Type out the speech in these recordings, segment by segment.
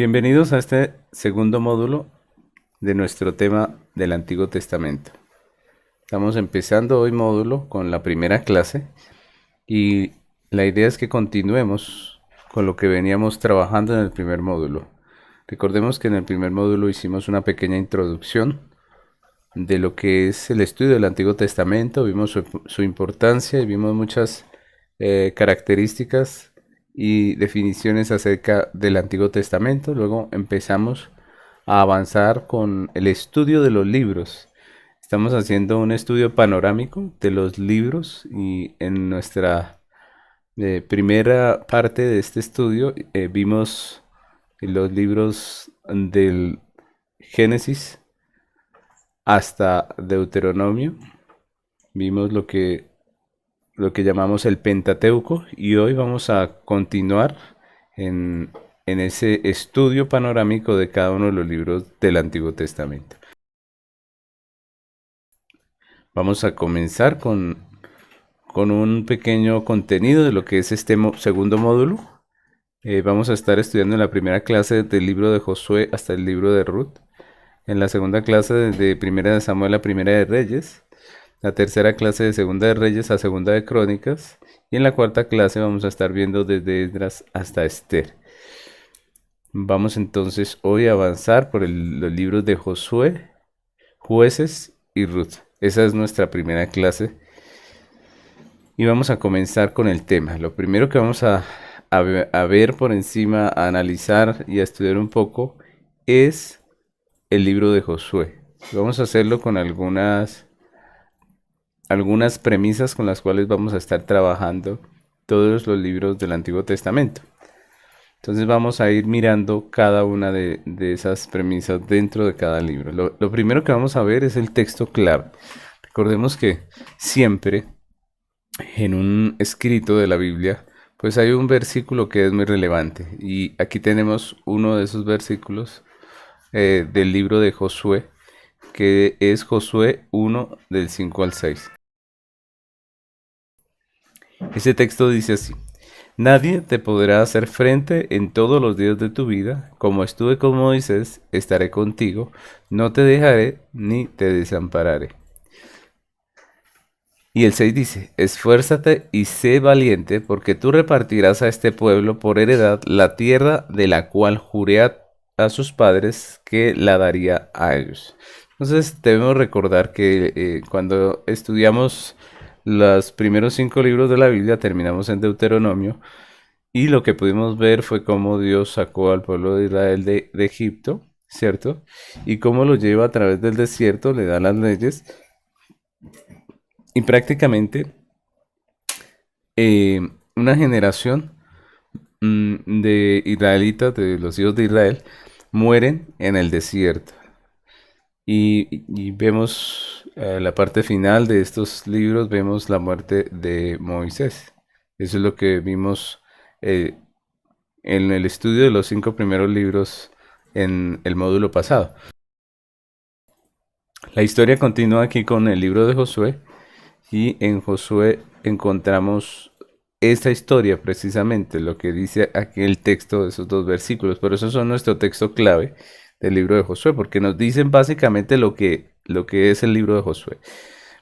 Bienvenidos a este segundo módulo de nuestro tema del Antiguo Testamento. Estamos empezando hoy módulo con la primera clase y la idea es que continuemos con lo que veníamos trabajando en el primer módulo. Recordemos que en el primer módulo hicimos una pequeña introducción de lo que es el estudio del Antiguo Testamento, vimos su importancia y vimos muchas características y definiciones acerca del Antiguo Testamento. Luego empezamos a avanzar con el estudio de los libros. Estamos haciendo un estudio panorámico de los libros y en nuestra primera parte de este estudio vimos los libros del Génesis hasta Deuteronomio. Vimos lo que llamamos el Pentateuco y hoy vamos a continuar en ese estudio panorámico de cada uno de los libros del Antiguo Testamento. Vamos a comenzar con un pequeño contenido de lo que es este segundo módulo. Vamos a estar estudiando en la primera clase del libro de Josué hasta el libro de Ruth. En la segunda clase de Primera de Samuel a Primera de Reyes. La tercera clase de Segunda de Reyes a Segunda de Crónicas. Y en la cuarta clase vamos a estar viendo desde Esdras hasta Esther. Vamos entonces hoy a avanzar por los libros de Josué, Jueces y Ruth. Esa es nuestra primera clase. Y vamos a comenzar con el tema. Lo primero que vamos a ver por encima, a analizar y a estudiar un poco es el libro de Josué. Vamos a hacerlo con algunas premisas con las cuales vamos a estar trabajando todos los libros del Antiguo Testamento. Entonces vamos a ir mirando cada una de esas premisas dentro de cada libro. Lo primero que vamos a ver es el texto clave. Recordemos que siempre en un escrito de la Biblia, pues hay un versículo que es muy relevante. Y aquí tenemos uno de esos versículos del libro de Josué, que es Josué 1 del 5 al 6. Ese texto dice así: Nadie te podrá hacer frente en todos los días de tu vida. Como estuve con Moisés, estaré contigo. No te dejaré ni te desampararé. Y el 6 dice: Esfuérzate y sé valiente, porque tú repartirás a este pueblo por heredad la tierra de la cual juré a sus padres que la daría a ellos. Entonces debemos recordar que cuando estudiamos los primeros 5 libros de la Biblia, terminamos en Deuteronomio, y lo que pudimos ver fue cómo Dios sacó al pueblo de Israel de Egipto, ¿cierto? Y cómo lo lleva a través del desierto, le da las leyes, y prácticamente una generación de israelitas, de los hijos de Israel, mueren en el desierto. Y vemos la parte final de estos libros, vemos la muerte de Moisés. Eso es lo que vimos en el estudio de los 5 primeros libros en el módulo pasado. La historia continúa aquí con el libro de Josué, y en Josué encontramos esta historia precisamente, lo que dice aquí el texto de esos 2 versículos. Por eso son nuestro texto clave del libro de Josué, porque nos dicen básicamente lo que es el libro de Josué.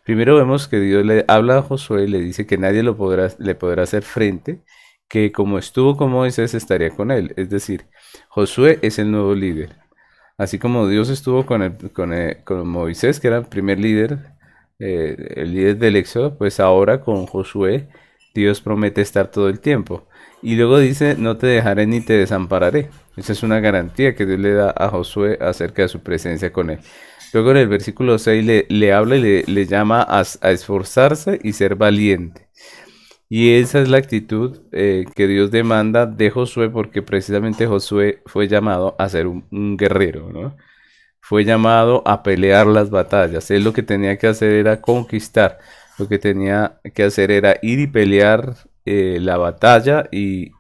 Primero vemos que Dios le habla a Josué y le dice que nadie le podrá hacer frente, que como estuvo con Moisés estaría con él. Es decir, Josué es el nuevo líder. Así como Dios estuvo con Moisés, que era el primer líder, el líder del Éxodo, pues ahora con Josué Dios promete estar todo el tiempo. Y luego dice: no te dejaré ni te desampararé. Esa es una garantía que Dios le da a Josué acerca de su presencia con él. Luego en el versículo 6 le habla y le llama a esforzarse y ser valiente. Y esa es la actitud que Dios demanda de Josué, porque precisamente Josué fue llamado a ser un guerrero, ¿no? Fue llamado a pelear las batallas. Él lo que tenía que hacer era conquistar. Lo que tenía que hacer era ir y pelear la batalla y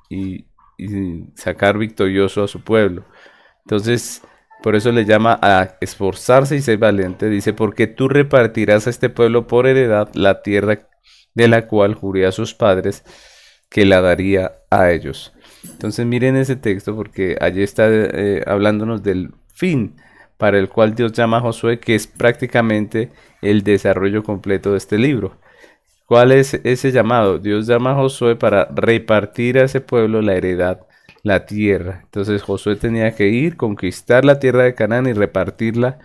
sacar victorioso a su pueblo. Entonces, por eso le llama a esforzarse y ser valiente. Dice: porque tú repartirás a este pueblo por heredad la tierra de la cual juré a sus padres que la daría a ellos. Entonces miren ese texto porque allí está hablándonos del fin para el cual Dios llama a Josué, que es prácticamente el desarrollo completo de este libro. ¿Cuál es ese llamado? Dios llama a Josué para repartir a ese pueblo la heredad, la tierra. Entonces Josué tenía que ir, conquistar la tierra de Canaán y repartirla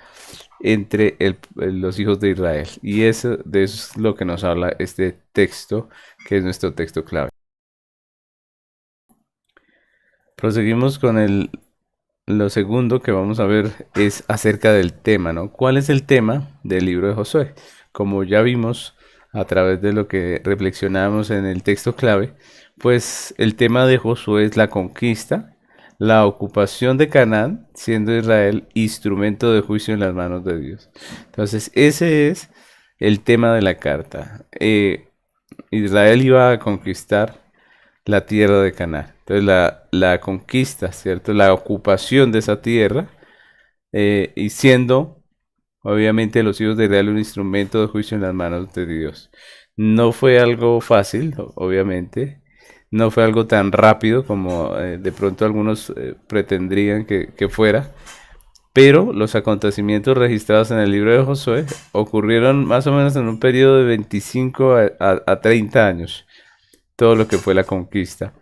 entre los hijos de Israel. Y eso, de eso es lo que nos habla este texto, que es nuestro texto clave. Proseguimos con lo segundo que vamos a ver es acerca del tema, ¿no? ¿Cuál es el tema del libro de Josué? Como ya vimos a través de lo que reflexionamos en el texto clave, pues el tema de Josué es la conquista, la ocupación de Canaán, siendo Israel instrumento de juicio en las manos de Dios. Entonces, ese es el tema de la carta. Israel iba a conquistar la tierra de Canaán. Entonces la conquista, ¿cierto? La ocupación de esa tierra y siendo obviamente los hijos de Israel un instrumento de juicio en las manos de Dios. No fue algo fácil, obviamente. No fue algo tan rápido como de pronto algunos pretendrían que fuera. Pero los acontecimientos registrados en el libro de Josué ocurrieron más o menos en un periodo de 25 a 30 años. Todo lo que fue la conquista.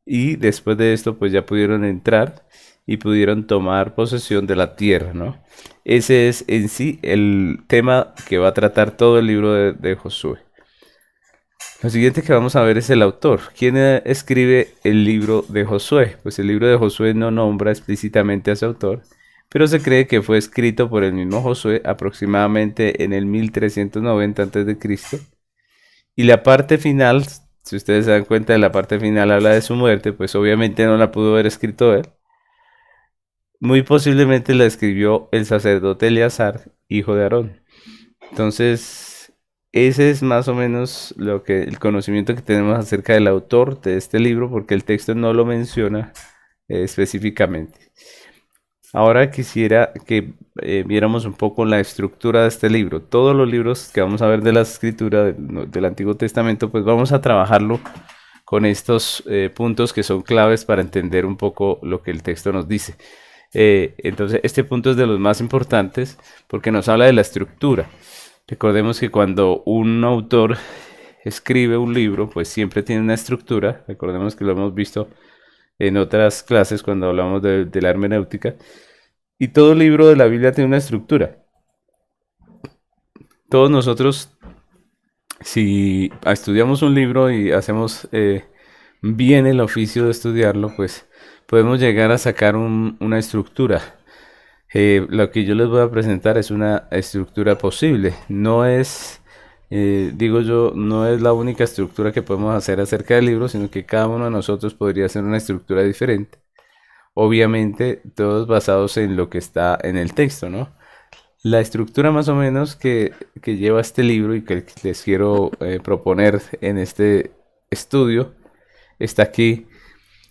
Y después de esto, pues ya pudieron entrar y pudieron tomar posesión de la tierra, ¿no? Ese es en sí el tema que va a tratar todo el libro de Josué. Lo siguiente que vamos a ver es el autor. ¿Quién escribe el libro de Josué? Pues el libro de Josué no nombra explícitamente a su autor, pero se cree que fue escrito por el mismo Josué aproximadamente en el 1390 a.C. Y la parte final, si ustedes se dan cuenta de la parte final habla de su muerte, pues obviamente no la pudo haber escrito él. Muy posiblemente la escribió el sacerdote Eleazar, hijo de Aarón. Entonces, ese es más o menos el conocimiento que tenemos acerca del autor de este libro, porque el texto no lo menciona específicamente. Ahora quisiera que viéramos un poco la estructura de este libro. Todos los libros que vamos a ver de la escritura del Antiguo Testamento, pues vamos a trabajarlo con estos puntos que son claves para entender un poco lo que el texto nos dice. Entonces, este punto es de los más importantes porque nos habla de la estructura. Recordemos que cuando un autor escribe un libro, pues siempre tiene una estructura. Recordemos que lo hemos visto en otras clases cuando hablamos de la hermenéutica. Y todo libro de la Biblia tiene una estructura. Todos nosotros, si estudiamos un libro y hacemos bien el oficio de estudiarlo, pues podemos llegar a sacar una estructura. Lo que yo les voy a presentar es una estructura posible. No es, digo yo, no es la única estructura que podemos hacer acerca del libro, sino que cada uno de nosotros podría hacer una estructura diferente. Obviamente, todos basados en lo que está en el texto, ¿no? La estructura más o menos que lleva este libro y que les quiero proponer en este estudio está aquí,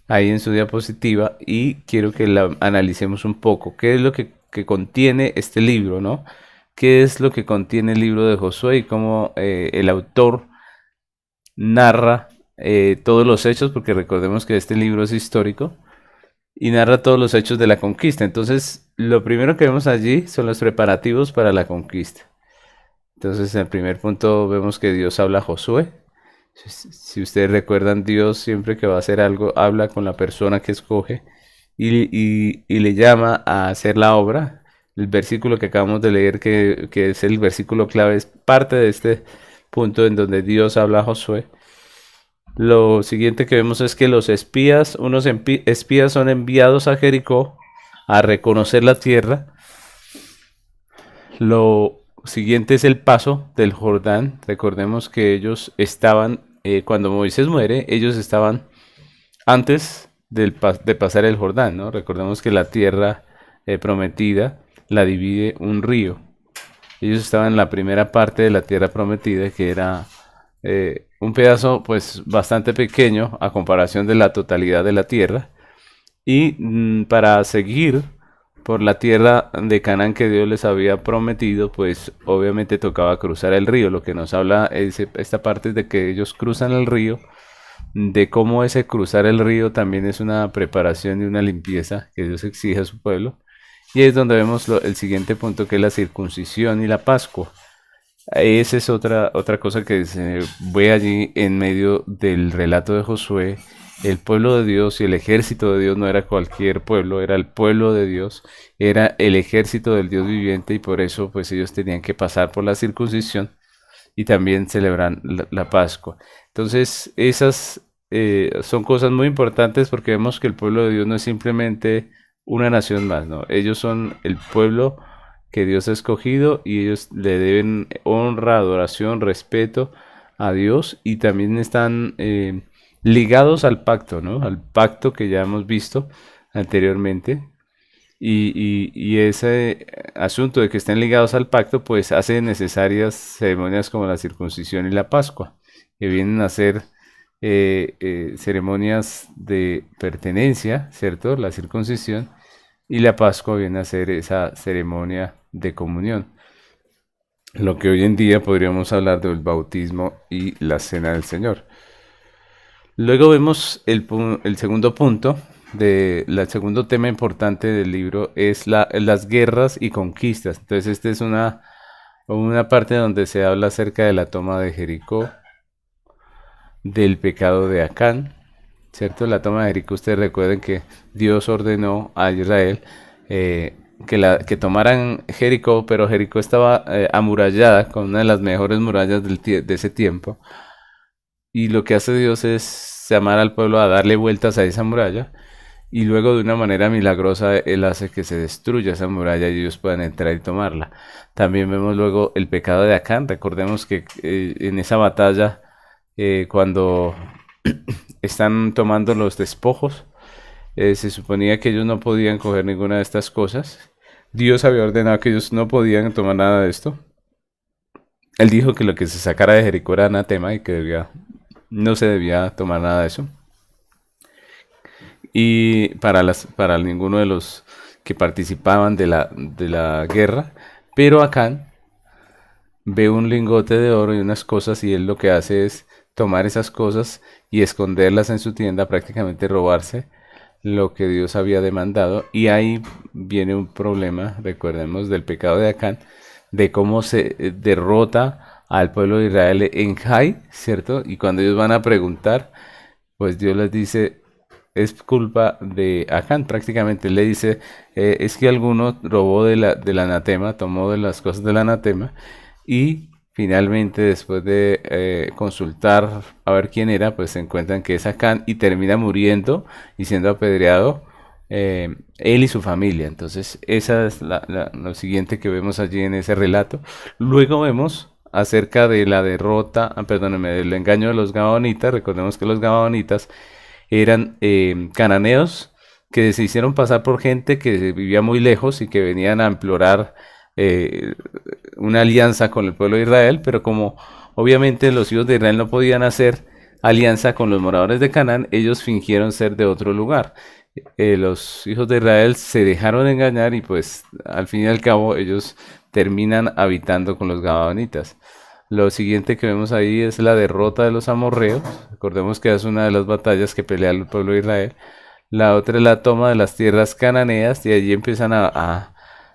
ahí en su diapositiva, y quiero que la analicemos un poco. ¿Qué es lo que contiene este libro, no? ¿Qué es lo que contiene el libro de Josué y cómo el autor narra todos los hechos? Porque recordemos que este libro es histórico y narra todos los hechos de la conquista. Entonces, lo primero que vemos allí son los preparativos para la conquista. Entonces, en el primer punto vemos que Dios habla a Josué. Si ustedes recuerdan, Dios siempre que va a hacer algo, habla con la persona que escoge y le llama a hacer la obra. El versículo que acabamos de leer, que es el versículo clave, es parte de este punto en donde Dios habla a Josué. Lo siguiente que vemos es que los espías, unos espías son enviados a Jericó a reconocer la tierra. Lo siguiente es el paso del Jordán. Recordemos que ellos estaban, cuando Moisés muere, ellos estaban antes de pasar el Jordán, ¿no? Recordemos que la tierra prometida la divide un río. Ellos estaban en la primera parte de la tierra prometida, que era un pedazo pues bastante pequeño a comparación de la totalidad de la tierra. Y para seguir por la tierra de Canaán que Dios les había prometido, pues obviamente tocaba cruzar el río. Lo que nos habla esta parte es de que ellos cruzan el río de cómo ese cruzar el río también es una preparación y una limpieza que Dios exige a su pueblo. Y es donde vemos el siguiente punto, que es la circuncisión y la Pascua. Esa es otra cosa que se ve allí en medio del relato de Josué. El pueblo de Dios y el ejército de Dios no era cualquier pueblo, era el pueblo de Dios, era el ejército del Dios viviente, y por eso pues ellos tenían que pasar por la circuncisión y también celebran la Pascua. Entonces esas son cosas muy importantes, porque vemos que el pueblo de Dios no es simplemente una nación más, ¿no? Ellos son el pueblo que Dios ha escogido, y ellos le deben honra, adoración, respeto a Dios, y también están ligados al pacto, ¿no? Al pacto que ya hemos visto anteriormente. Y ese asunto de que estén ligados al pacto, pues hace necesarias ceremonias como la circuncisión y la Pascua, que vienen a ser ceremonias de pertenencia, ¿cierto? La circuncisión, y la Pascua viene a ser esa ceremonia de comunión. Lo que hoy en día podríamos hablar del bautismo y la cena del Señor. Luego vemos el segundo punto, el segundo tema importante del libro es las guerras y conquistas. Entonces esta es una parte donde se habla acerca de la toma de Jericó, del pecado de Acán, ¿cierto? La toma de Jericó, ustedes recuerden que Dios ordenó a Israel que tomaran Jericó, pero Jericó estaba amurallada con una de las mejores murallas de ese tiempo. Y lo que hace Dios es llamar al pueblo a darle vueltas a esa muralla, y luego de una manera milagrosa Él hace que se destruya esa muralla y ellos puedan entrar y tomarla. También vemos luego el pecado de Acán. Recordemos que en esa batalla, cuando están tomando los despojos, se suponía que ellos no podían coger ninguna de estas cosas. Dios había ordenado que ellos no podían tomar nada de esto. Él dijo que lo que se sacara de Jericó era anatema, y que no se debía tomar nada de eso. Y para ninguno de los que participaban de la guerra. Pero Acán ve un lingote de oro y unas cosas, y él lo que hace es tomar esas cosas y esconderlas en su tienda, prácticamente robarse lo que Dios había demandado. Y ahí viene un problema, recordemos, del pecado de Acán, de cómo se derrota al pueblo de Israel en Jai, ¿cierto? Y cuando ellos van a preguntar, pues Dios les dice, es culpa de Acán. Prácticamente le dice, es que alguno robó del anatema, tomó de las cosas del anatema, y finalmente, después de consultar a ver quién era, pues se encuentran que es Acán, y termina muriendo y siendo apedreado él y su familia. Entonces esa es lo siguiente que vemos allí en ese relato. Luego vemos acerca de la derrota, perdónenme, del engaño de los gabaonitas. Recordemos que los gabaonitas eran cananeos que se hicieron pasar por gente que vivía muy lejos y que venían a implorar eh, una alianza con el pueblo de Israel, pero como obviamente los hijos de Israel no podían hacer alianza con los moradores de Canaán, ellos fingieron ser de otro lugar. Los hijos de Israel se dejaron engañar, y pues al fin y al cabo ellos terminan habitando con los gabaonitas. Lo siguiente que vemos ahí es la derrota de los amorreos. Recordemos que es una de las batallas que pelea el pueblo de Israel. La otra es la toma de las tierras cananeas, y allí empiezan a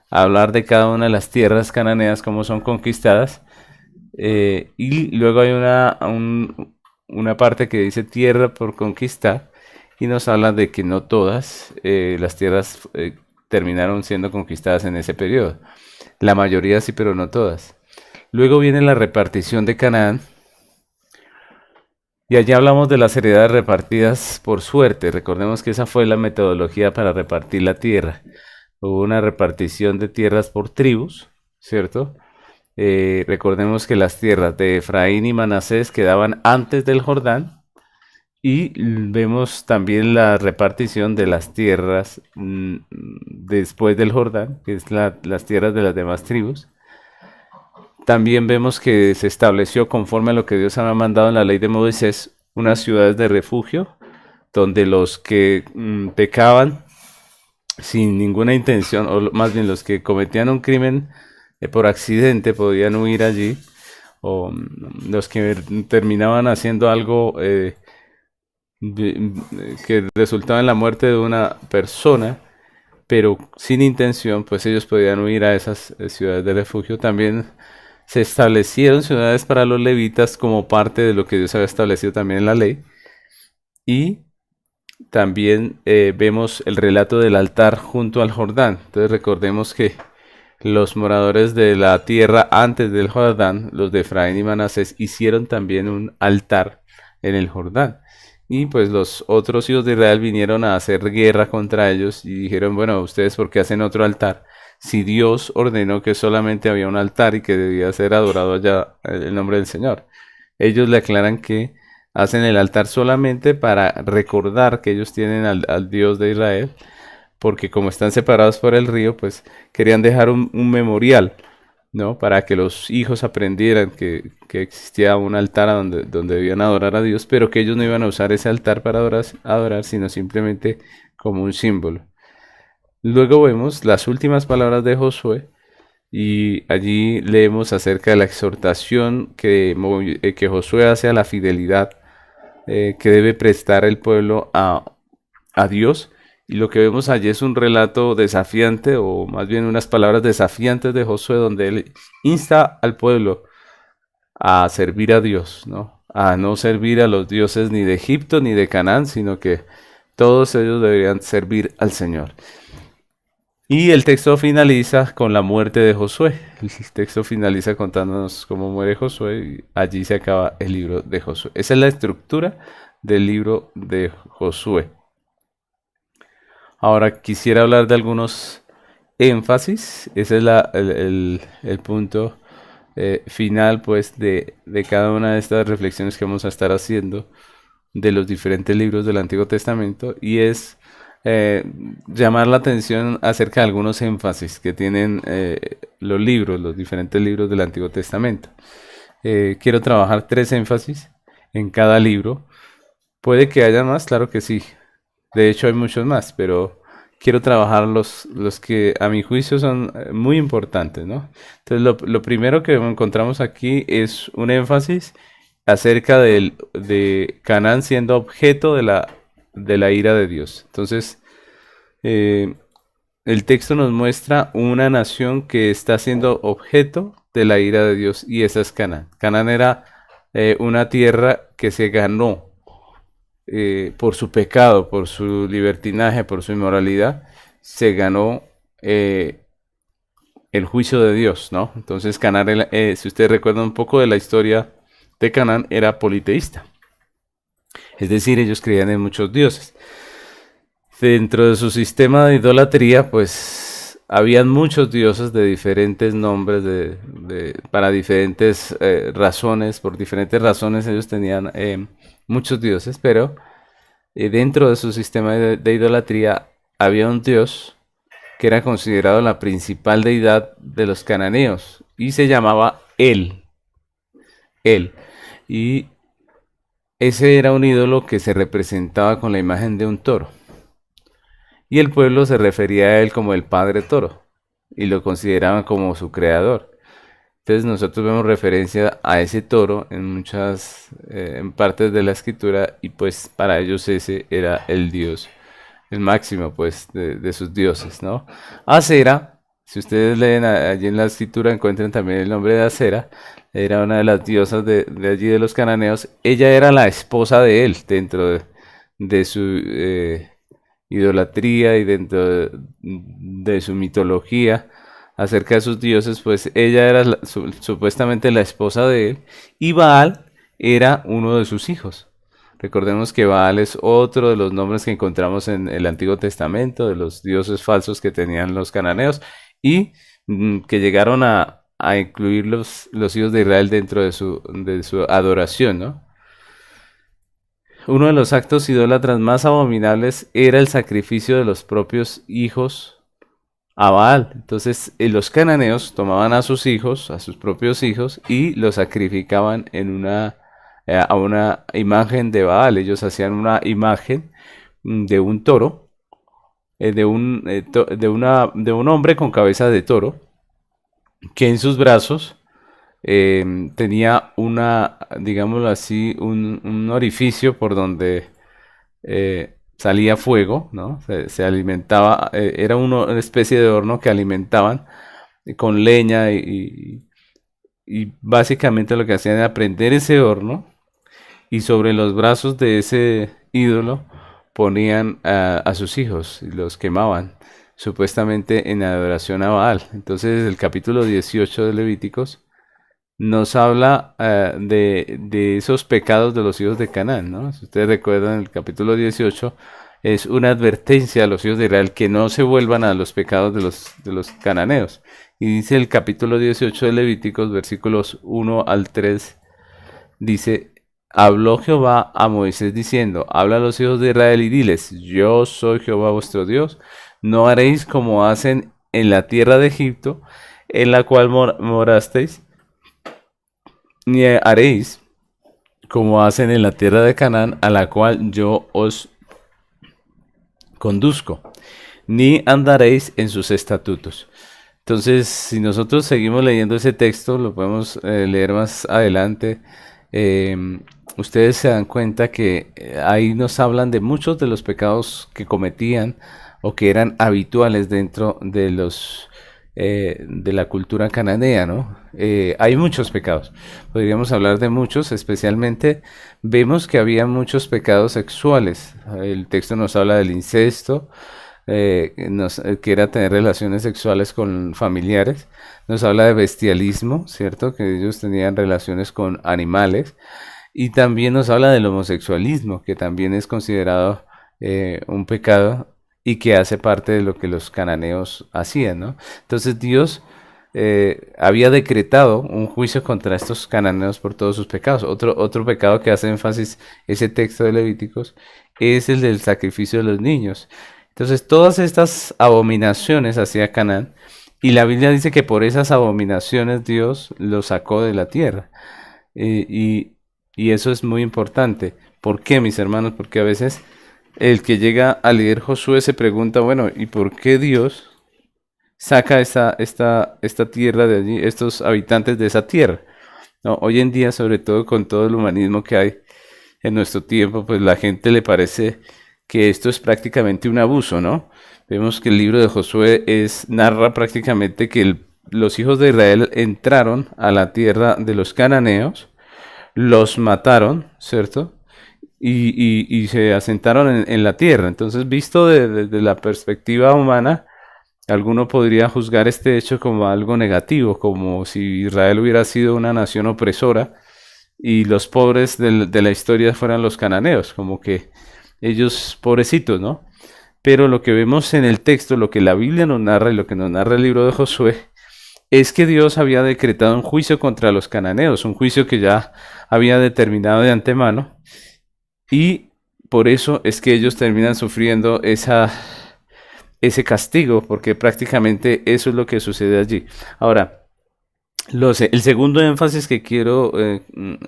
hablar de cada una de las tierras cananeas, cómo son conquistadas. Y luego hay una parte que dice tierra por conquistar, y nos habla de que no todas las tierras terminaron siendo conquistadas en ese periodo. La mayoría sí, pero no todas. Luego viene la repartición de Canaán, y allá hablamos de las heredades repartidas por suerte. Recordemos que esa fue la metodología para repartir la tierra. Hubo una repartición de tierras por tribus, ¿cierto? Recordemos que las tierras de Efraín y Manasés quedaban antes del Jordán, y vemos también la repartición de las tierras después del Jordán, que es las tierras de las demás tribus. También vemos que se estableció, conforme a lo que Dios había mandado en la ley de Moisés, unas ciudades de refugio, donde los que pecaban sin ninguna intención, o más bien los que cometían un crimen por accidente, podían huir allí, o los que terminaban haciendo algo que resultaba en la muerte de una persona, pero sin intención, pues ellos podían huir a esas ciudades de refugio. También se establecieron ciudades para los levitas como parte de lo que Dios había establecido también en la ley. Y también vemos el relato del altar junto al Jordán. Entonces recordemos que los moradores de la tierra antes del Jordán, los de Efraín y Manasés, hicieron también un altar en el Jordán. Y pues los otros hijos de Israel vinieron a hacer guerra contra ellos y dijeron, bueno, ustedes por qué hacen otro altar si Dios ordenó que solamente había un altar y que debía ser adorado allá el nombre del Señor. Ellos le aclaran que hacen el altar solamente para recordar que ellos tienen al Dios de Israel, porque como están separados por el río, pues querían dejar un memorial, ¿no? Para que los hijos aprendieran que existía un altar donde debían adorar a Dios, pero que ellos no iban a usar ese altar para adorar, sino simplemente como un símbolo. Luego vemos las últimas palabras de Josué y allí leemos acerca de la exhortación que Josué hace a la fidelidad que debe prestar el pueblo a Dios. Y lo que vemos allí es un relato desafiante, o más bien unas palabras desafiantes de Josué, donde él insta al pueblo a servir a Dios, ¿no? A no servir a los dioses ni de Egipto ni de Canaán, sino que todos ellos deberían servir al Señor. Y el texto finaliza con la muerte de Josué. El texto finaliza contándonos cómo muere Josué y allí se acaba el libro de Josué. Esa es la estructura del libro de Josué. Ahora quisiera hablar de algunos énfasis. Ese es el punto final pues de cada una de estas reflexiones que vamos a estar haciendo de los diferentes libros del Antiguo Testamento y es eh, llamar la atención acerca de algunos énfasis que tienen los diferentes libros del Antiguo Testamento. Quiero trabajar 3 énfasis en cada libro. Puede que haya más, claro que sí. De hecho hay muchos más, pero quiero trabajar los que a mi juicio son muy importantes, ¿no? Entonces lo primero que encontramos aquí es un énfasis acerca de Canaán siendo objeto de la ira de Dios. Entonces, eh, el texto nos muestra una nación que está siendo objeto de la ira de Dios y esa es Canaán. Canaán era una tierra que se ganó por su pecado, por su libertinaje, por su inmoralidad, se ganó el juicio de Dios, ¿no? Entonces Canaán, si ustedes recuerdan un poco de la historia de Canaán, era politeísta. Es decir, ellos creían en muchos dioses. Dentro de su sistema de idolatría, pues habían muchos dioses de diferentes nombres, para diferentes razones, por diferentes razones ellos tenían muchos dioses, pero dentro de su sistema de idolatría había un dios que era considerado la principal deidad de los cananeos y se llamaba El. Y ese era un ídolo que se representaba con la imagen de un toro. Y el pueblo se refería a él como el padre toro y lo consideraban como su creador. Entonces nosotros vemos referencia a ese toro en muchas en partes de la escritura y pues para ellos ese era el dios, el máximo pues de sus dioses, ¿no? Acera, si ustedes leen allí en la escritura encuentran también el nombre de Acera, era una de las diosas de allí de los cananeos, ella era la esposa de él dentro de su idolatría y dentro de su mitología acerca de sus dioses, pues ella era supuestamente la esposa de él y Baal era uno de sus hijos. Recordemos que Baal es otro de los nombres que encontramos en el Antiguo Testamento, de los dioses falsos que tenían los cananeos y que llegaron a incluir los hijos de Israel dentro de su adoración, ¿no? Uno de los actos idólatras más abominables era el sacrificio de los propios hijos a Baal. Entonces, los cananeos tomaban a sus hijos, a sus propios hijos, y los sacrificaban a una imagen de Baal. Ellos hacían una imagen de un toro, de un hombre con cabeza de toro, que en sus brazos tenía digámoslo así, un orificio por donde salía fuego, ¿no? Se alimentaba, era una especie de horno que alimentaban con leña y básicamente lo que hacían era prender ese horno y sobre los brazos de ese ídolo ponían a sus hijos y los quemaban, supuestamente en adoración a Baal. Entonces el capítulo 18 de Levíticos nos habla de esos pecados de los hijos de Canaán, ¿no? Si ustedes recuerdan, el capítulo 18 es una advertencia a los hijos de Israel que no se vuelvan a los pecados de los cananeos. Y dice el capítulo 18 de Levíticos, versículos 1 al 3, dice, habló Jehová a Moisés diciendo, habla a los hijos de Israel y diles, yo soy Jehová vuestro Dios, no haréis como hacen en la tierra de Egipto, en la cual morasteis, ni haréis como hacen en la tierra de Canaán, a la cual yo os conduzco, ni andaréis en sus estatutos. Entonces, si nosotros seguimos leyendo ese texto, lo podemos leer más adelante. eh, Ustedes se dan cuenta que ahí nos hablan de muchos de los pecados que cometían o que eran habituales dentro de los de la cultura cananea, ¿no? Hay muchos pecados. Podríamos hablar de muchos, especialmente vemos que había muchos pecados sexuales. El texto nos habla del incesto, que era tener relaciones sexuales con familiares. Nos habla de bestialismo, ¿cierto? Que ellos tenían relaciones con animales. Y también nos habla del homosexualismo, que también es considerado un pecado y que hace parte de lo que los cananeos hacían, ¿no? Entonces Dios había decretado un juicio contra estos cananeos por todos sus pecados. Otro pecado que hace énfasis ese texto de Levíticos es el del sacrificio de los niños. Entonces todas estas abominaciones hacía Canaán y la Biblia dice que por esas abominaciones Dios los sacó de la tierra. Eh, y, y eso es muy importante. ¿Por qué, mis hermanos? Porque a veces el que llega a leer Josué se pregunta, bueno, ¿y por qué Dios saca esta tierra de allí, estos habitantes de esa tierra? ¿No? Hoy en día, sobre todo con todo el humanismo que hay en nuestro tiempo, pues la gente le parece que esto es prácticamente un abuso, ¿no? Vemos que el libro de Josué narra prácticamente que los hijos de Israel entraron a la tierra de los cananeos, los mataron, ¿cierto? Y se asentaron en la tierra. Entonces, visto desde la perspectiva humana, alguno podría juzgar este hecho como algo negativo, como si Israel hubiera sido una nación opresora y los pobres de la historia fueran los cananeos, como que ellos pobrecitos, ¿no? Pero lo que vemos en el texto, lo que la Biblia nos narra y lo que nos narra el libro de Josué, es que Dios había decretado un juicio contra los cananeos, un juicio que ya había determinado de antemano, y por eso es que ellos terminan sufriendo ese castigo, porque prácticamente eso es lo que sucede allí. Ahora, el segundo énfasis que quiero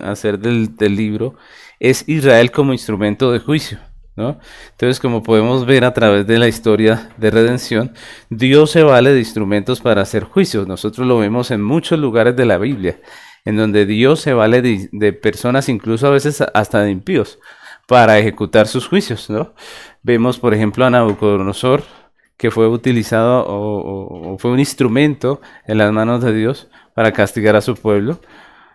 hacer del libro es Israel como instrumento de juicio, ¿no? Entonces, como podemos ver a través de la historia de redención, Dios se vale de instrumentos para hacer juicios. Nosotros lo vemos en muchos lugares de la Biblia, en donde Dios se vale de personas, incluso a veces hasta de impíos, para ejecutar sus juicios, ¿no? Vemos, por ejemplo, a Nabucodonosor, que fue utilizado o fue un instrumento en las manos de Dios para castigar a su pueblo.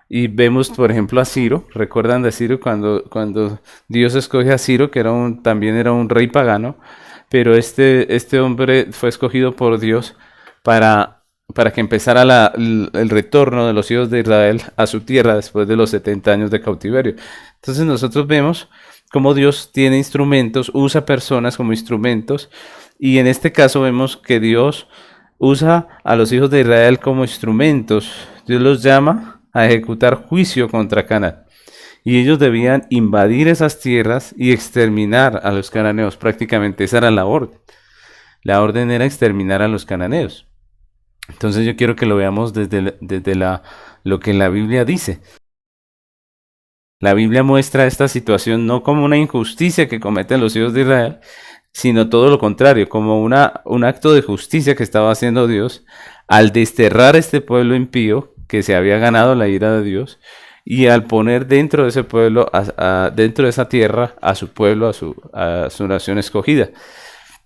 Y vemos, por ejemplo, a Ciro. ¿Recuerdan de Ciro cuando Dios escoge a Ciro, que también era un rey pagano? Pero este hombre fue escogido por Dios para que empezara el retorno de los hijos de Israel a su tierra después de los 70 años de cautiverio. Entonces nosotros vemos cómo Dios tiene instrumentos, usa personas como instrumentos, y en este caso vemos que Dios usa a los hijos de Israel como instrumentos. Dios los llama a ejecutar juicio contra Canaán. Y ellos debían invadir esas tierras y exterminar a los cananeos. Prácticamente esa era la orden. La orden era exterminar a los cananeos. Entonces yo quiero que lo veamos desde lo que la Biblia dice. La Biblia muestra esta situación no como una injusticia que cometen los hijos de Israel, sino todo lo contrario, como un acto de justicia que estaba haciendo Dios al desterrar a este pueblo impío que se había ganado la ira de Dios y al poner dentro de ese pueblo, dentro de esa tierra, a su pueblo, a su nación escogida.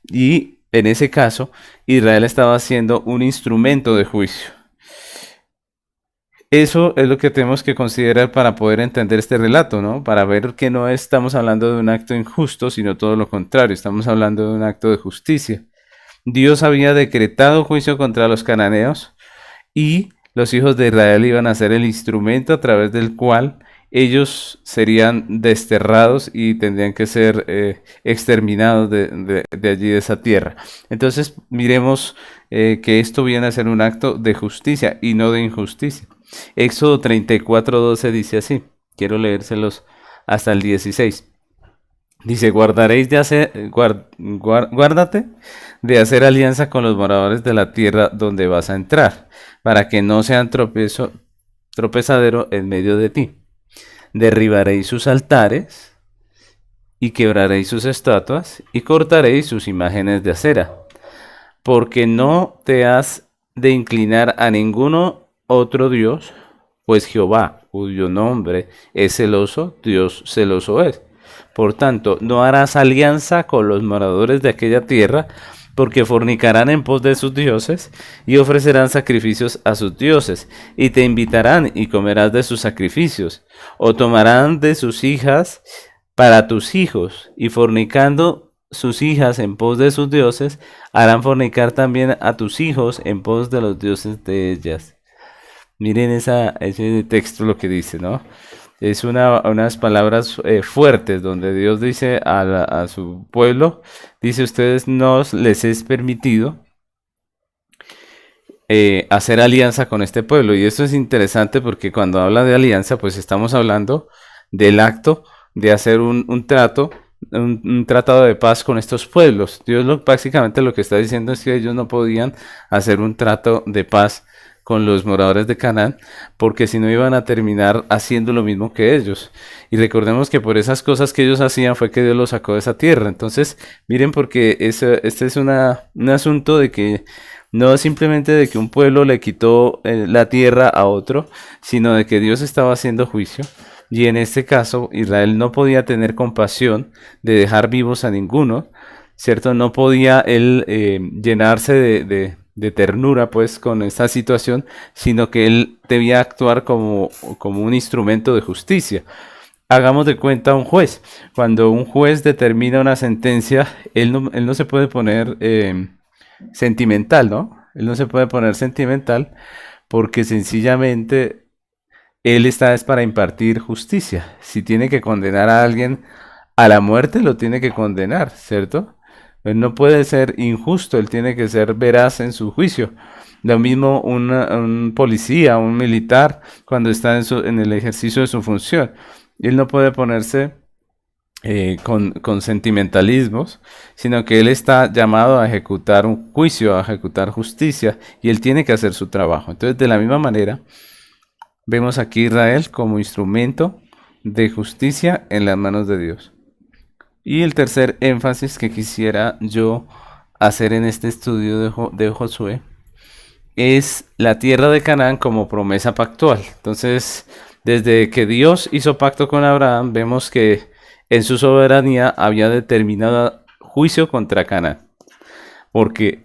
Y en ese caso, Israel estaba siendo un instrumento de juicio. Eso es lo que tenemos que considerar para poder entender este relato, ¿no? Para ver que no estamos hablando de un acto injusto, sino todo lo contrario, estamos hablando de un acto de justicia. Dios había decretado juicio contra los cananeos y los hijos de Israel iban a ser el instrumento a través del cual ellos serían desterrados y tendrían que ser exterminados de allí, de esa tierra. Entonces, miremos que esto viene a ser un acto de justicia y no de injusticia. Éxodo 34:12 dice así, quiero leérselos hasta el 16. Dice, guárdate de hacer alianza con los moradores de la tierra donde vas a entrar, para que no sean tropezadero en medio de ti. Derribaréis sus altares y quebraréis sus estatuas y cortaréis sus imágenes de acera, porque no te has de inclinar a ninguno otro Dios, pues Jehová, cuyo nombre es celoso, Dios celoso es. Por tanto, no harás alianza con los moradores de aquella tierra, porque fornicarán en pos de sus dioses y ofrecerán sacrificios a sus dioses, y te invitarán y comerás de sus sacrificios, o tomarán de sus hijas para tus hijos, y fornicando sus hijas en pos de sus dioses, harán fornicar también a tus hijos en pos de los dioses de ellas. Miren ese texto lo que dice, ¿no? Es unas palabras fuertes donde Dios dice a su pueblo, dice, ustedes no les es permitido hacer alianza con este pueblo. Y esto es interesante porque cuando habla de alianza, pues estamos hablando del acto de hacer un trato, un tratado de paz con estos pueblos. Dios básicamente lo que está diciendo es que ellos no podían hacer un trato de paz con los moradores de Canaán, porque si no iban a terminar haciendo lo mismo que ellos. Y recordemos que por esas cosas que ellos hacían fue que Dios los sacó de esa tierra. Entonces, miren, porque este es un asunto de que no es simplemente de que un pueblo le quitó la tierra a otro, sino de que Dios estaba haciendo juicio. Y en este caso, Israel no podía tener compasión de dejar vivos a ninguno, ¿cierto? No podía él llenarse de ternura pues con esta situación, sino que él debía actuar como un instrumento de justicia. Hagamos de cuenta un juez. Cuando un juez determina una sentencia, él no se puede poner sentimental, ¿no? Él no se puede poner sentimental porque sencillamente él está es para impartir justicia. Si tiene que condenar a alguien a la muerte, lo tiene que condenar, ¿cierto? Él no puede ser injusto, él tiene que ser veraz en su juicio. Lo mismo un policía, un militar, cuando está en el ejercicio de su función. Él no puede ponerse con sentimentalismos, sino que él está llamado a ejecutar un juicio, a ejecutar justicia, y él tiene que hacer su trabajo. Entonces, de la misma manera, vemos aquí a Israel como instrumento de justicia en las manos de Dios. Y el tercer énfasis que quisiera yo hacer en este estudio de Josué es la tierra de Canaán como promesa pactual. Entonces, desde que Dios hizo pacto con Abraham, vemos que en su soberanía había determinado juicio contra Canaán, porque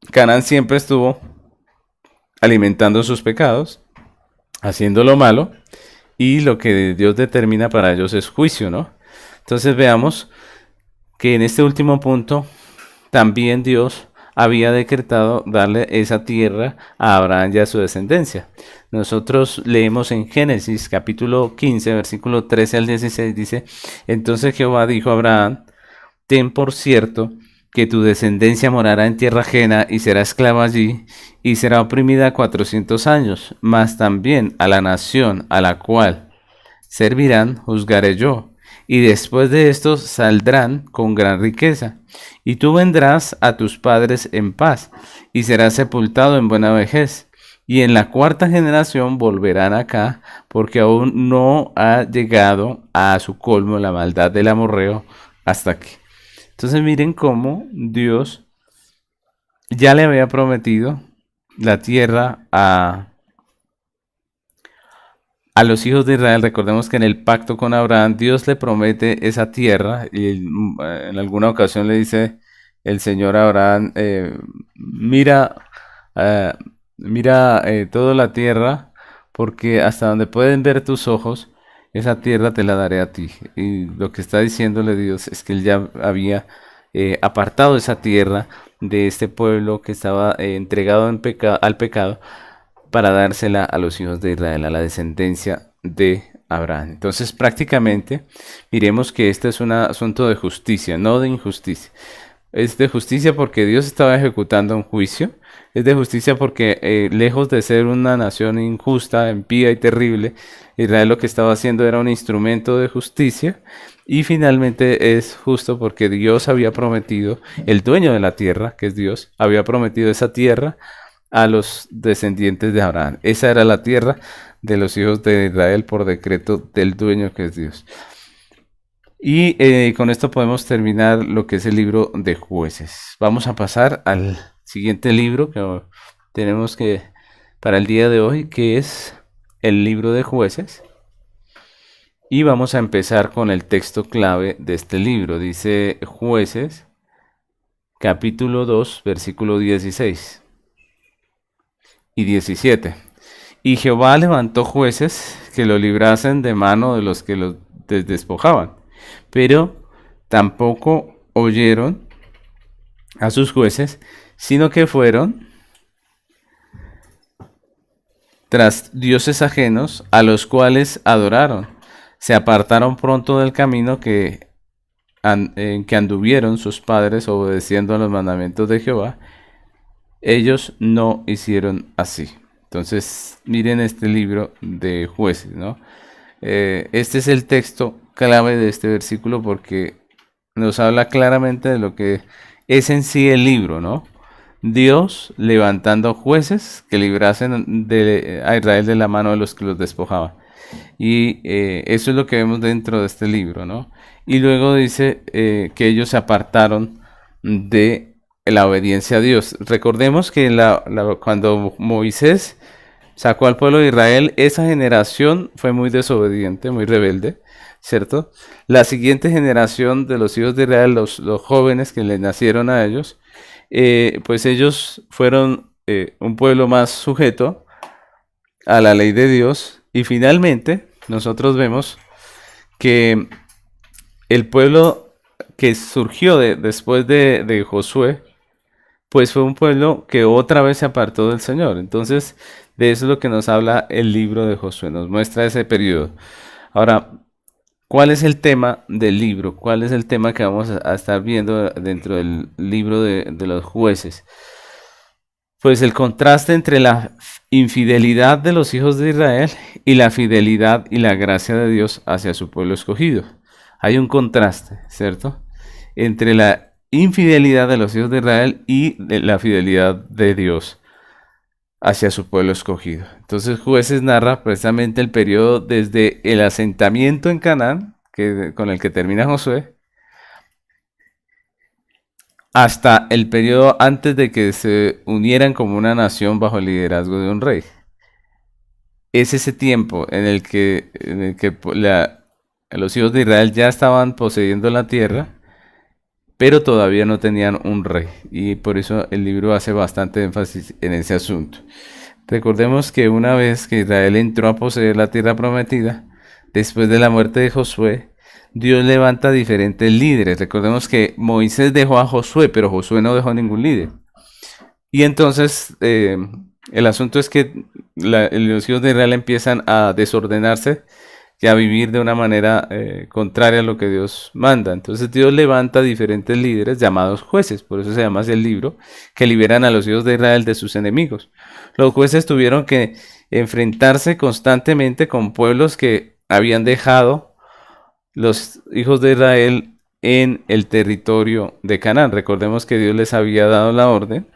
Canaán siempre estuvo alimentando sus pecados, haciendo lo malo, y lo que Dios determina para ellos es juicio, ¿no? Entonces veamos que en este último punto también Dios había decretado darle esa tierra a Abraham y a su descendencia. Nosotros leemos en Génesis capítulo 15, versículo 13 al 16, dice, entonces Jehová dijo a Abraham, ten por cierto que tu descendencia morará en tierra ajena y será esclava allí y será oprimida 400 años, mas también a la nación a la cual servirán juzgaré yo, y después de esto saldrán con gran riqueza, y tú vendrás a tus padres en paz, y serás sepultado en buena vejez, y en la cuarta generación volverán acá, porque aún no ha llegado a su colmo la maldad del amorreo hasta aquí. Entonces miren cómo Dios ya le había prometido la tierra a a los hijos de Israel. Recordemos que en el pacto con Abraham Dios le promete esa tierra y en alguna ocasión le dice el Señor a Abraham, mira, eh, mira toda la tierra, porque hasta donde pueden ver tus ojos, esa tierra te la daré a ti. Y lo que está diciéndole Dios es que él ya había apartado esa tierra de este pueblo que estaba entregado al pecado para dársela a los hijos de Israel, a la descendencia de Abraham. Entonces, prácticamente, miremos que este es un asunto de justicia, no de injusticia. Es de justicia porque Dios estaba ejecutando un juicio. Es de justicia porque lejos de ser una nación injusta, impía y terrible, Israel lo que estaba haciendo era un instrumento de justicia. Y finalmente es justo porque Dios había prometido, el dueño de la tierra, que es Dios, había prometido esa tierra a los descendientes de Abraham. Esa era la tierra de los hijos de Israel por decreto del dueño que es Dios. Y con esto podemos terminar lo que es el libro de Jueces. Vamos a pasar al siguiente libro que tenemos que para el día de hoy, que es el libro de Jueces. Y vamos a empezar con el texto clave de este libro. Dice Jueces, capítulo 2, versículo 16 y 17. Y Jehová levantó jueces que lo librasen de mano de los que los despojaban, pero tampoco oyeron a sus jueces, sino que fueron tras dioses ajenos, a los cuales adoraron. Se apartaron pronto del camino en que anduvieron sus padres, obedeciendo a los mandamientos de Jehová. Ellos no hicieron así. Entonces, miren este libro de Jueces, ¿no? Este es el texto clave de este versículo porque nos habla claramente de lo que es en sí el libro, ¿no? Dios levantando jueces que librasen a Israel de la mano de los que los despojaban. Y eso es lo que vemos dentro de este libro, ¿no? Y luego dice que ellos se apartaron de la obediencia a Dios. Recordemos que cuando Moisés sacó al pueblo de Israel, esa generación fue muy desobediente, muy rebelde, ¿cierto? La siguiente generación de los hijos de Israel, los jóvenes que le nacieron a ellos, pues ellos fueron un pueblo más sujeto a la ley de Dios. Y finalmente nosotros vemos que el pueblo que surgió después de Josué, pues fue un pueblo que otra vez se apartó del Señor. Entonces, de eso es lo que nos habla el libro de Josué, nos muestra ese periodo. Ahora, ¿cuál es el tema del libro? ¿Cuál es el tema que vamos a estar viendo dentro del libro de los jueces? Pues el contraste entre la infidelidad de los hijos de Israel y la fidelidad y la gracia de Dios hacia su pueblo escogido. Hay un contraste, ¿cierto? Entre la infidelidad de los hijos de Israel y de la fidelidad de Dios hacia su pueblo escogido. Entonces Jueces narra precisamente el periodo desde el asentamiento en Canaán, con el que termina Josué, hasta el periodo antes de que se unieran como una nación bajo el liderazgo de un rey. Es ese tiempo en el que los hijos de Israel ya estaban poseyendo la tierra, pero todavía no tenían un rey. Y por eso el libro hace bastante énfasis en ese asunto. Recordemos que una vez que Israel entró a poseer la tierra prometida, después de la muerte de Josué, Dios levanta diferentes líderes. Recordemos que Moisés dejó a Josué, pero Josué no dejó ningún líder. Y entonces el asunto es que los hijos de Israel empiezan a desordenarse y a vivir de una manera contraria a lo que Dios manda. Entonces Dios levanta diferentes líderes llamados jueces, por eso se llama así el libro, que liberan a los hijos de Israel de sus enemigos. Los jueces tuvieron que enfrentarse constantemente con pueblos que habían dejado los hijos de Israel en el territorio de Canaán. Recordemos que Dios les había dado la orden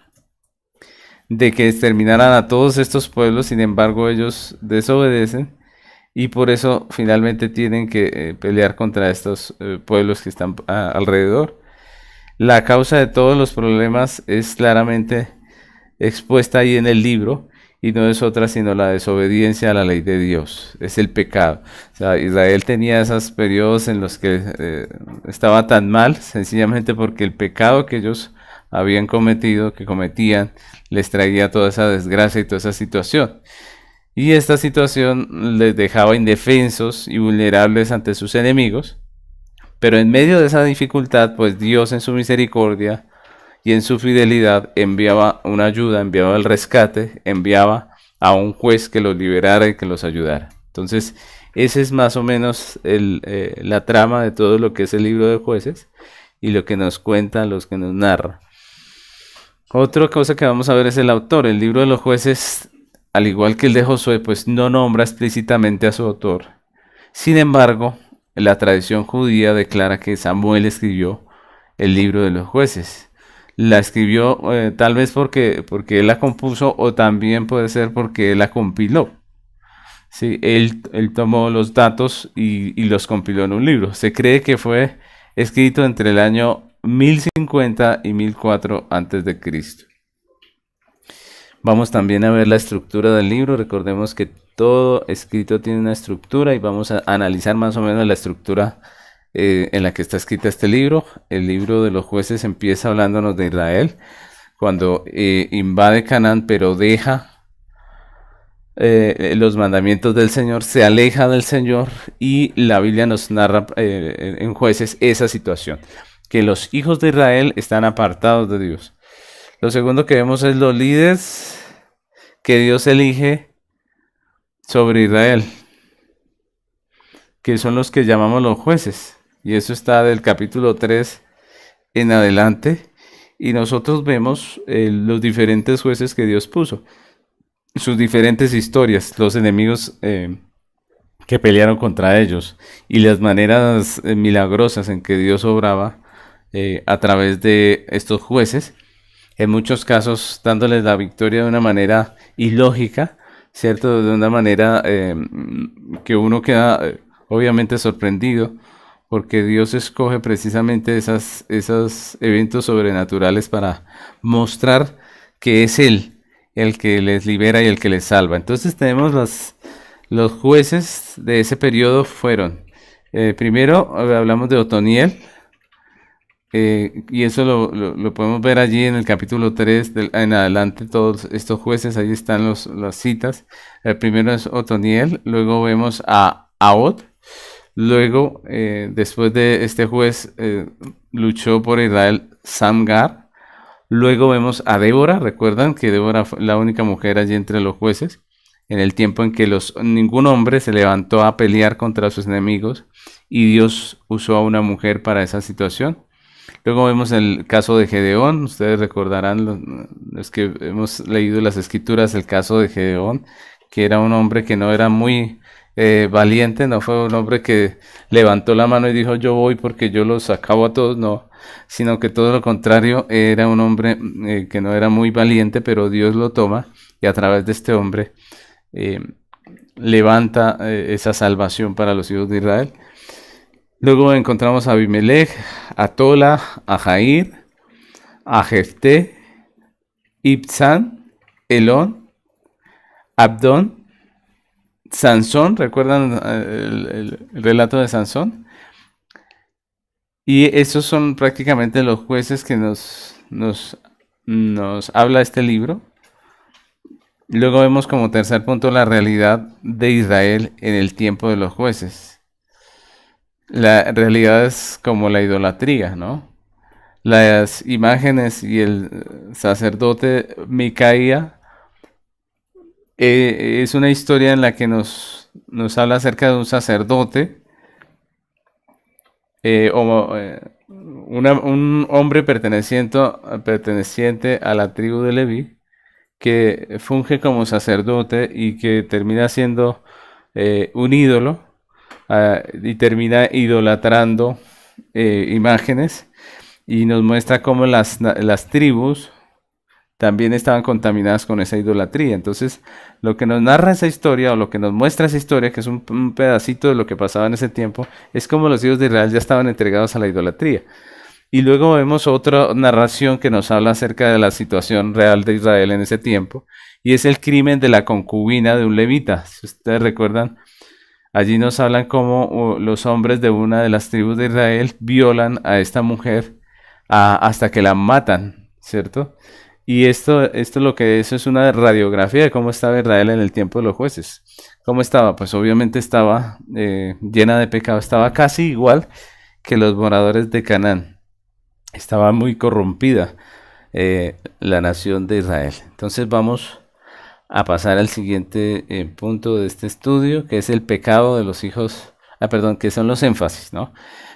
de que exterminaran a todos estos pueblos, sin embargo ellos desobedecen y por eso finalmente tienen que pelear contra estos pueblos que están alrededor. La causa de todos los problemas es claramente expuesta ahí en el libro y no es otra sino la desobediencia a la ley de Dios, es el pecado. O sea, Israel tenía esos periodos en los que estaba tan mal, sencillamente porque el pecado que ellos habían cometido, que cometían, les traía toda esa desgracia y toda esa situación. Y esta situación les dejaba indefensos y vulnerables ante sus enemigos, pero en medio de esa dificultad, pues Dios en su misericordia y en su fidelidad enviaba una ayuda, enviaba el rescate, enviaba a un juez que los liberara y que los ayudara. Entonces, ese es más o menos la trama de todo lo que es el libro de Jueces y lo que nos cuenta, los que nos narra. Otra cosa que vamos a ver es el autor. El libro de los Jueces, al igual que el de Josué, pues no nombra explícitamente a su autor. Sin embargo, la tradición judía declara que Samuel escribió el libro de los Jueces. La escribió tal vez porque él la compuso o también puede ser porque él la compiló. Sí, él tomó los datos y los compiló en un libro. Se cree que fue escrito entre el año 1050 y 1004 antes de Cristo. Vamos también a ver la estructura del libro. Recordemos que todo escrito tiene una estructura y vamos a analizar más o menos la estructura en la que está escrita este libro. El libro de los Jueces empieza hablándonos de Israel cuando invade Canaán, pero deja los mandamientos del Señor, se aleja del Señor, y la Biblia nos narra en Jueces esa situación, que los hijos de Israel están apartados de Dios. Lo segundo que vemos es los líderes que Dios elige sobre Israel, que son los que llamamos los jueces, y eso está del capítulo 3 en adelante, y nosotros vemos los diferentes jueces que Dios puso, sus diferentes historias, los enemigos que pelearon contra ellos y las maneras milagrosas en que Dios obraba a través de estos jueces, en muchos casos dándoles la victoria de una manera ilógica, ¿cierto? De una manera que uno queda obviamente sorprendido, porque Dios escoge precisamente esos eventos sobrenaturales para mostrar que es Él el que les libera y el que les salva. Entonces tenemos los jueces de ese periodo fueron, primero hablamos de Otoniel, y eso lo podemos ver allí en el capítulo 3 en adelante, todos estos jueces, ahí están las citas. El primero es Otoniel, luego vemos a Ahod, luego después de este juez luchó por Israel Samgar. Luego vemos a Débora. Recuerdan que Débora fue la única mujer allí entre los jueces, en el tiempo en que ningún hombre se levantó a pelear contra sus enemigos, y Dios usó a una mujer para esa situación. Luego vemos el caso de Gedeón. Ustedes recordarán, los que hemos leído las escrituras, el caso de Gedeón, que era un hombre que no era muy valiente, no fue un hombre que levantó la mano y dijo yo voy porque yo los acabo a todos, no, sino que todo lo contrario, era un hombre que no era muy valiente, pero Dios lo toma y a través de este hombre levanta esa salvación para los hijos de Israel. Luego encontramos a Abimelech, a Tola, a Jair, a Jefté, Ibzán, Elón, Abdón, Sansón. ¿Recuerdan el relato de Sansón? Y esos son prácticamente los jueces que nos habla este libro. Luego vemos como tercer punto la realidad de Israel en el tiempo de los jueces. La realidad es como la idolatría, ¿no? Las imágenes y el sacerdote Micaía es una historia en la que nos habla acerca de un sacerdote, un hombre perteneciente a la tribu de Leví, que funge como sacerdote y que termina siendo un ídolo, y termina idolatrando imágenes, y nos muestra cómo las tribus también estaban contaminadas con esa idolatría. Entonces, lo que nos narra esa historia, o lo que nos muestra esa historia, que es un pedacito de lo que pasaba en ese tiempo, es como los hijos de Israel ya estaban entregados a la idolatría. Y luego vemos otra narración que nos habla acerca de la situación real de Israel en ese tiempo, y es el crimen de la concubina de un levita. Si ustedes recuerdan, allí nos hablan cómo los hombres de una de las tribus de Israel violan a esta mujer hasta que la matan, ¿cierto? Y esto lo que es una radiografía de cómo estaba Israel en el tiempo de los jueces. ¿Cómo estaba? Pues obviamente estaba llena de pecado, estaba casi igual que los moradores de Canaán. Estaba muy corrompida la nación de Israel. Entonces vamos a pasar al siguiente punto de este estudio, que es el pecado de los hijos, perdón, que son los énfasis, ¿no?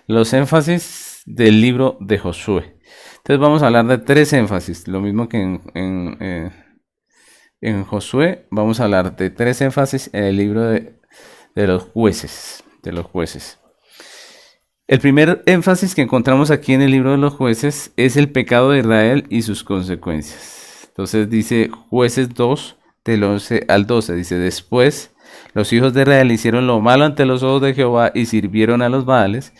Los énfasis del libro de Josué. Entonces vamos a hablar de 3 énfasis, lo mismo que en Josué, vamos a hablar de 3 énfasis en el libro de los jueces, El primer énfasis que encontramos aquí en el libro de los jueces es el pecado de Israel y sus consecuencias. Entonces dice Jueces 2, del 11 al 12, dice: después los hijos de Israel hicieron lo malo ante los ojos de Jehová y sirvieron a los Baales.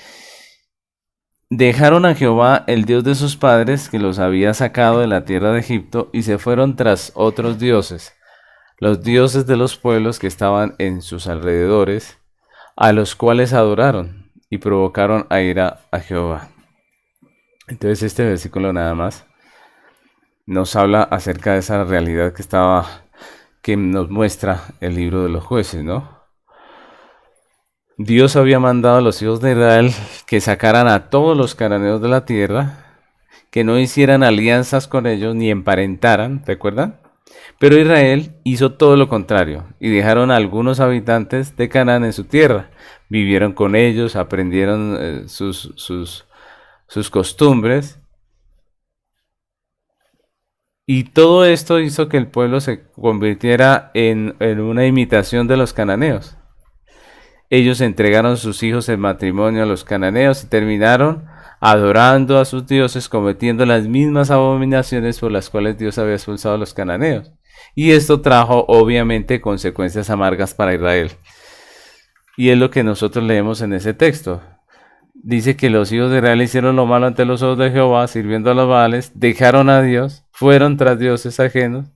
Dejaron a Jehová, el Dios de sus padres, que los había sacado de la tierra de Egipto, y se fueron tras otros dioses, los dioses de los pueblos que estaban en sus alrededores, a los cuales adoraron y provocaron a ira a Jehová. Entonces este versículo nada más nos habla acerca de esa realidad que nos muestra el libro de los jueces, ¿no? Dios había mandado a los hijos de Israel que sacaran a todos los cananeos de la tierra, que no hicieran alianzas con ellos ni emparentaran, ¿recuerdan? Pero Israel hizo todo lo contrario y dejaron a algunos habitantes de Canaán en su tierra. Vivieron con ellos, aprendieron sus costumbres. Y todo esto hizo que el pueblo se convirtiera en una imitación de los cananeos. Ellos entregaron sus hijos en matrimonio a los cananeos y terminaron adorando a sus dioses, cometiendo las mismas abominaciones por las cuales Dios había expulsado a los cananeos. Y esto trajo obviamente consecuencias amargas para Israel. Y es lo que nosotros leemos en ese texto. Dice que los hijos de Israel hicieron lo malo ante los ojos de Jehová, sirviendo a los Baales, dejaron a Dios, fueron tras dioses ajenos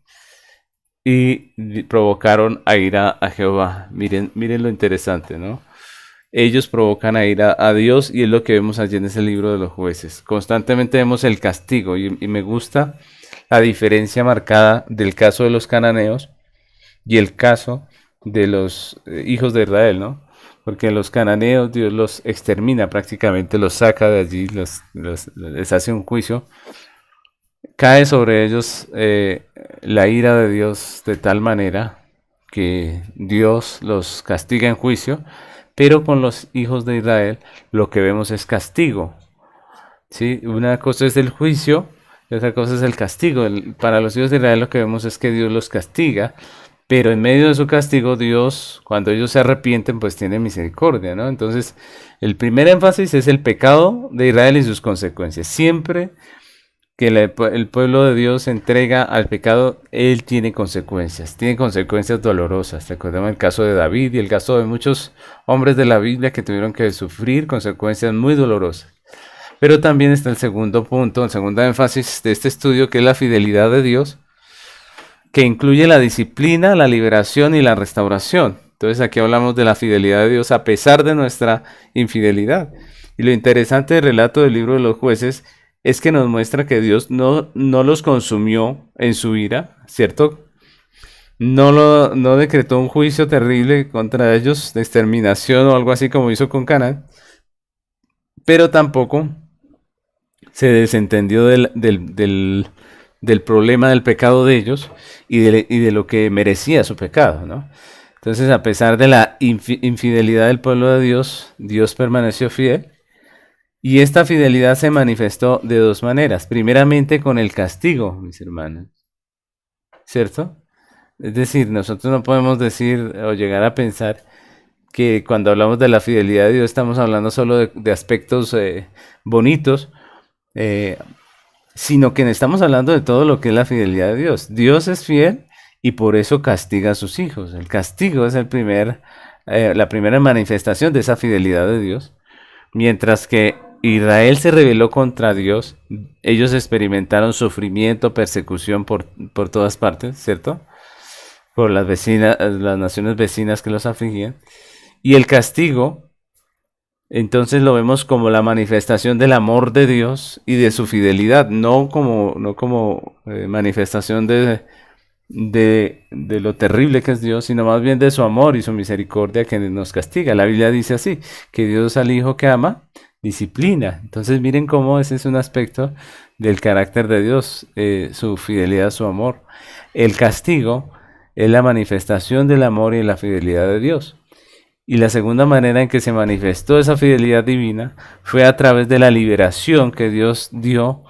y provocaron a ira a Jehová. Miren lo interesante, ¿no? Ellos provocan a ira a Dios y es lo que vemos allí en ese libro de los jueces. Constantemente vemos el castigo y me gusta la diferencia marcada del caso de los cananeos y el caso de los hijos de Israel, ¿no? Porque los cananeos Dios los extermina prácticamente, los saca de allí, les hace un juicio. Cae sobre ellos la ira de Dios de tal manera que Dios los castiga en juicio, pero con los hijos de Israel lo que vemos es castigo. ¿Sí? Una cosa es el juicio y otra cosa es el castigo. Para los hijos de Israel lo que vemos es que Dios los castiga, pero en medio de su castigo Dios, cuando ellos se arrepienten, pues tiene misericordia, ¿no? Entonces, el primer énfasis es el pecado de Israel y sus consecuencias. Siempre que el pueblo de Dios se entrega al pecado, él tiene consecuencias dolorosas. Recordemos el caso de David y el caso de muchos hombres de la Biblia que tuvieron que sufrir consecuencias muy dolorosas. Pero también está el segundo punto, el segundo énfasis de este estudio, que es la fidelidad de Dios, que incluye la disciplina, la liberación y la restauración. Entonces aquí hablamos de la fidelidad de Dios a pesar de nuestra infidelidad. Y lo interesante del relato del libro de los jueces es que nos muestra que Dios no los consumió en su ira, ¿cierto? No decretó un juicio terrible contra ellos, de exterminación o algo así como hizo con Canaán, pero tampoco se desentendió del problema del pecado de ellos y de lo que merecía su pecado, ¿no? Entonces, a pesar de la infidelidad del pueblo de Dios, Dios permaneció fiel. Y esta fidelidad se manifestó de 2 maneras. Primeramente con el castigo, mis hermanos. ¿Cierto? Es decir, nosotros no podemos decir o llegar a pensar que cuando hablamos de la fidelidad de Dios estamos hablando solo de aspectos bonitos, sino que estamos hablando de todo lo que es la fidelidad de Dios. Dios es fiel y por eso castiga a sus hijos. El castigo es la primera manifestación de esa fidelidad de Dios. Mientras que Israel se rebeló contra Dios, ellos experimentaron sufrimiento, persecución por todas partes, ¿cierto? por las vecinas, las naciones vecinas que los afligían. Y el castigo, entonces lo vemos como la manifestación del amor de Dios y de su fidelidad, no como manifestación de lo terrible que es Dios, sino más bien de su amor y su misericordia que nos castiga. La Biblia dice así, que Dios al hijo que ama, disciplina. Entonces miren cómo ese es un aspecto del carácter de Dios, su fidelidad, su amor. El castigo es la manifestación del amor y la fidelidad de Dios. Y la segunda manera en que se manifestó esa fidelidad divina fue a través de la liberación que Dios dio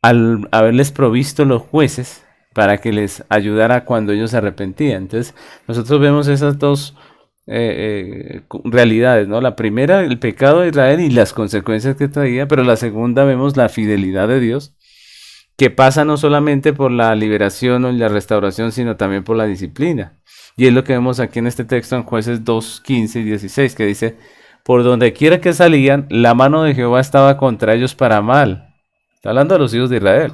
al haberles provisto los jueces para que les ayudara cuando ellos se arrepentían. Entonces, nosotros vemos esas dos realidades, ¿no? La primera, el pecado de Israel y las consecuencias que traía, pero la segunda vemos la fidelidad de Dios, que pasa no solamente por la liberación o la restauración, sino también por la disciplina. Y es lo que vemos aquí en este texto en Jueces 2, 15 y 16, que dice, por donde quiera que salían, la mano de Jehová estaba contra ellos para mal. Está hablando de los hijos de Israel.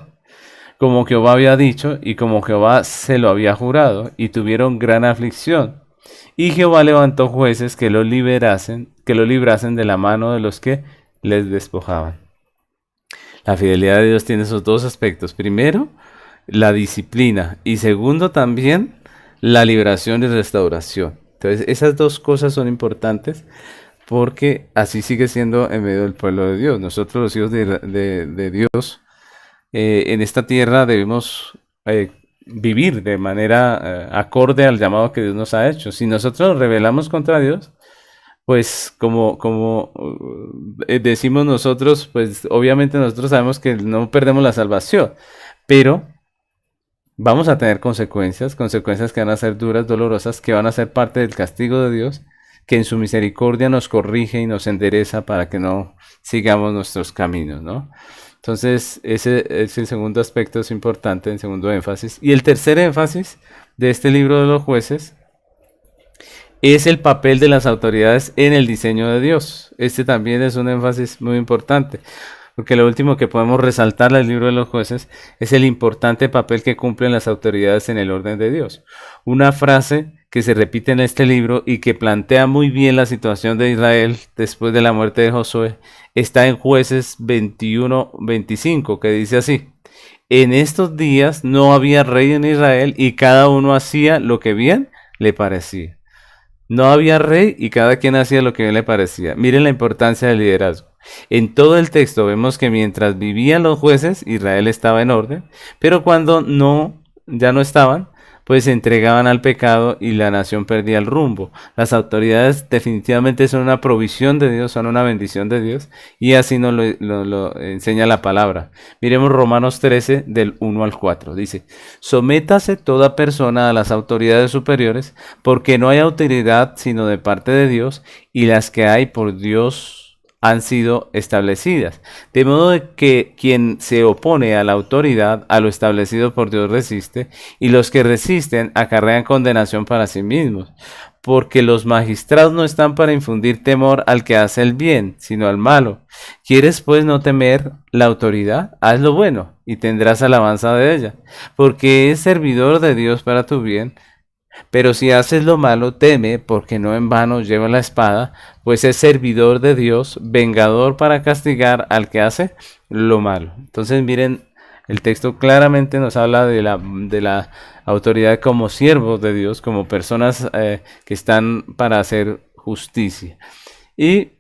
Como Jehová había dicho y como Jehová se lo había jurado, y tuvieron gran aflicción. Y Jehová levantó jueces que los librasen de la mano de los que les despojaban. La fidelidad de Dios tiene esos dos aspectos. Primero, la disciplina. Y segundo, también la liberación y restauración. Entonces, esas dos cosas son importantes porque así sigue siendo en medio del pueblo de Dios. Nosotros, los hijos de Dios, en esta tierra debemos vivir de manera acorde al llamado que Dios nos ha hecho. Si nosotros nos rebelamos contra Dios, pues como decimos nosotros, pues obviamente nosotros sabemos que no perdemos la salvación, pero vamos a tener consecuencias, consecuencias que van a ser duras, dolorosas, que van a ser parte del castigo de Dios, que en su misericordia nos corrige y nos endereza para que no sigamos nuestros caminos, ¿no? Entonces, ese es el segundo aspecto, es importante, el segundo énfasis. Y el tercer énfasis de este libro de los jueces es el papel de las autoridades en el diseño de Dios. Este también es un énfasis muy importante, porque lo último que podemos resaltar del libro de los jueces es el importante papel que cumplen las autoridades en el orden de Dios. Una frase que se repite en este libro y que plantea muy bien la situación de Israel después de la muerte de Josué está en Jueces 21-25, que dice así: en estos días no había rey en Israel y cada uno hacía lo que bien le parecía. No había rey y cada quien hacía lo que bien le parecía. Miren la importancia del liderazgo. En todo el texto vemos que mientras vivían los jueces, Israel estaba en orden, pero cuando ya no estaban, pues se entregaban al pecado y la nación perdía el rumbo. Las autoridades definitivamente son una provisión de Dios, son una bendición de Dios, y así nos lo enseña la palabra. Miremos Romanos 13 del 1 al 4. Dice, sométase toda persona a las autoridades superiores, porque no hay autoridad sino de parte de Dios, y las que hay por Dios han sido establecidas. De modo que quien se opone a la autoridad, a lo establecido por Dios resiste, y los que resisten acarrean condenación para sí mismos. Porque los magistrados no están para infundir temor al que hace el bien, sino al malo. ¿Quieres pues no temer la autoridad? Haz lo bueno, y tendrás alabanza de ella, porque es servidor de Dios para tu bien. Pero si haces lo malo, teme, porque no en vano lleva la espada, pues es servidor de Dios, vengador para castigar al que hace lo malo. Entonces miren, el texto claramente nos habla de la autoridad como siervos de Dios, como personas que están para hacer justicia. Y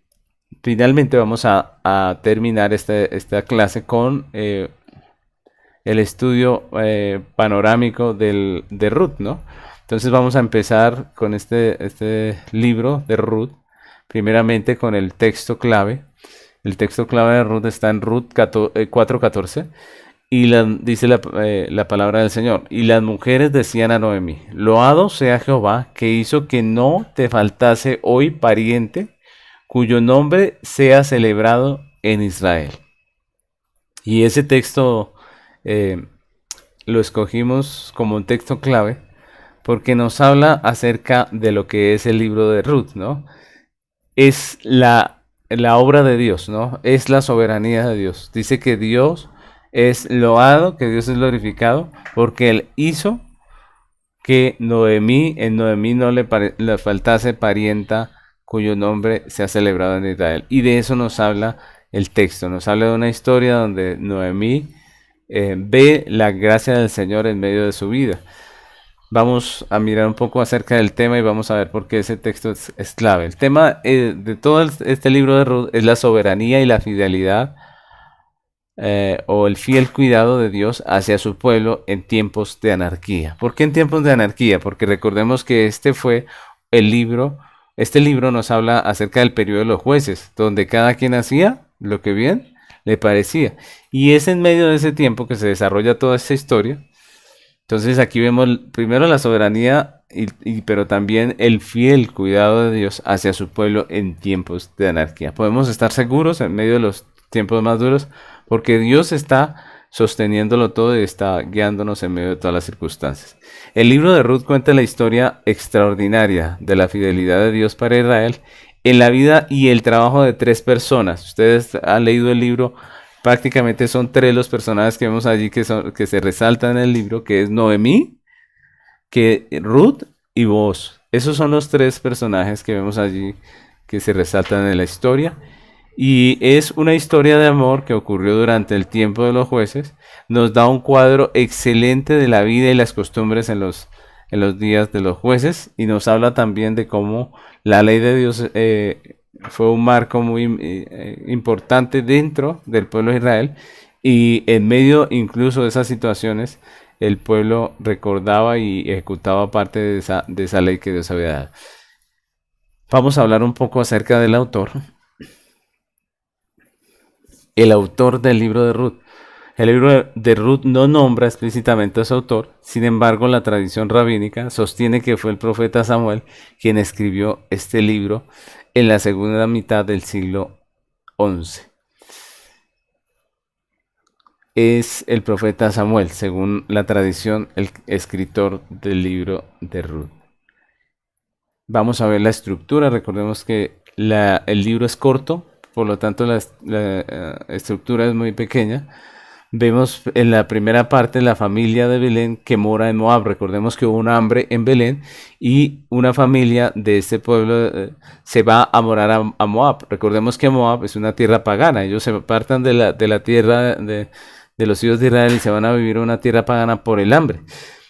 finalmente vamos a terminar esta clase con el estudio panorámico de Ruth, ¿no? Entonces vamos a empezar con este libro de Ruth, primeramente con el texto clave. El texto clave de Ruth está en Ruth 4:14 y dice la palabra del Señor. Y las mujeres decían a Noemí, loado sea Jehová, que hizo que no te faltase hoy pariente, cuyo nombre sea celebrado en Israel. Y ese texto lo escogimos como un texto clave porque nos habla acerca de lo que es el libro de Ruth, ¿no? Es la obra de Dios, ¿no? Es la soberanía de Dios. Dice que Dios es loado, que Dios es glorificado, porque Él hizo que en Noemí no le faltase parienta cuyo nombre se ha celebrado en Israel. Y de eso nos habla el texto, nos habla de una historia donde Noemí ve la gracia del Señor en medio de su vida. Vamos a mirar un poco acerca del tema y vamos a ver por qué ese texto es clave. El tema de todo este libro de Ruth es la soberanía y la fidelidad o el fiel cuidado de Dios hacia su pueblo en tiempos de anarquía. ¿Por qué en tiempos de anarquía? Porque recordemos que este libro nos habla acerca del periodo de los jueces, donde cada quien hacía lo que bien le parecía. Y es en medio de ese tiempo que se desarrolla toda esta historia. Entonces aquí vemos primero la soberanía, pero también el fiel cuidado de Dios hacia su pueblo en tiempos de anarquía. Podemos estar seguros en medio de los tiempos más duros porque Dios está sosteniéndolo todo y está guiándonos en medio de todas las circunstancias. El libro de Ruth cuenta la historia extraordinaria de la fidelidad de Dios para Israel en la vida y el trabajo de tres personas. Ustedes han leído el libro. Prácticamente son tres los personajes que vemos allí que se resaltan en el libro, que es Noemí, que Ruth y Boaz. Esos son los tres personajes que vemos allí que se resaltan en la historia. Y es una historia de amor que ocurrió durante el tiempo de los jueces. Nos da un cuadro excelente de la vida y las costumbres en los días de los jueces. Y nos habla también de cómo la ley de Dios fue un marco muy importante dentro del pueblo de Israel y en medio incluso de esas situaciones el pueblo recordaba y ejecutaba parte de esa ley que Dios había dado. Vamos a hablar un poco acerca del autor. El autor del libro de Ruth. El libro de Ruth no nombra explícitamente a su autor, sin embargo la tradición rabínica sostiene que fue el profeta Samuel quien escribió este libro en la segunda mitad del siglo XI. Es el profeta Samuel, según la tradición, el escritor del libro de Ruth. Vamos a ver la estructura. Recordemos que el libro es corto, por lo tanto la estructura es muy pequeña. Vemos en la primera parte la familia de Belén que mora en Moab. Recordemos que hubo un hambre en Belén y una familia de este pueblo se va a morar a Moab. Recordemos que Moab es una tierra pagana. Ellos se apartan de la tierra de los hijos de Israel y se van a vivir en una tierra pagana por el hambre.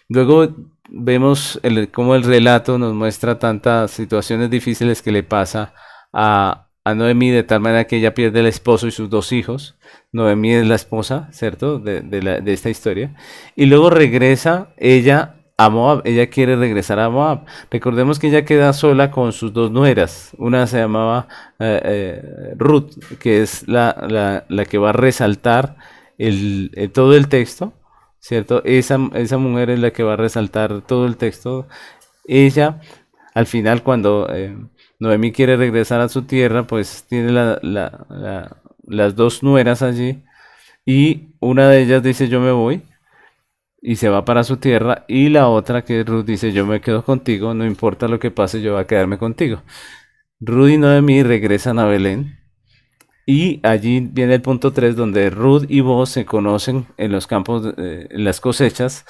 Luego vemos cómo el relato nos muestra tantas situaciones difíciles que le pasa a Noemí, de tal manera que ella pierde el esposo y sus dos hijos. Noemí es la esposa, ¿cierto? De esta historia. Y luego regresa ella a Moab. Ella quiere regresar a Moab. Recordemos que ella queda sola con sus dos nueras. Una se llamaba Ruth, que es la que va a resaltar todo el texto, ¿cierto? Esa mujer es la que va a resaltar todo el texto. Ella, al final, cuando Noemí quiere regresar a su tierra, pues tiene las dos nueras allí y una de ellas dice yo me voy y se va para su tierra y la otra que es Ruth dice yo me quedo contigo, no importa lo que pase, yo voy a quedarme contigo. Ruth y Noemí regresan a Belén y allí viene el punto 3 donde Ruth y Boaz se conocen en los campos, en las cosechas.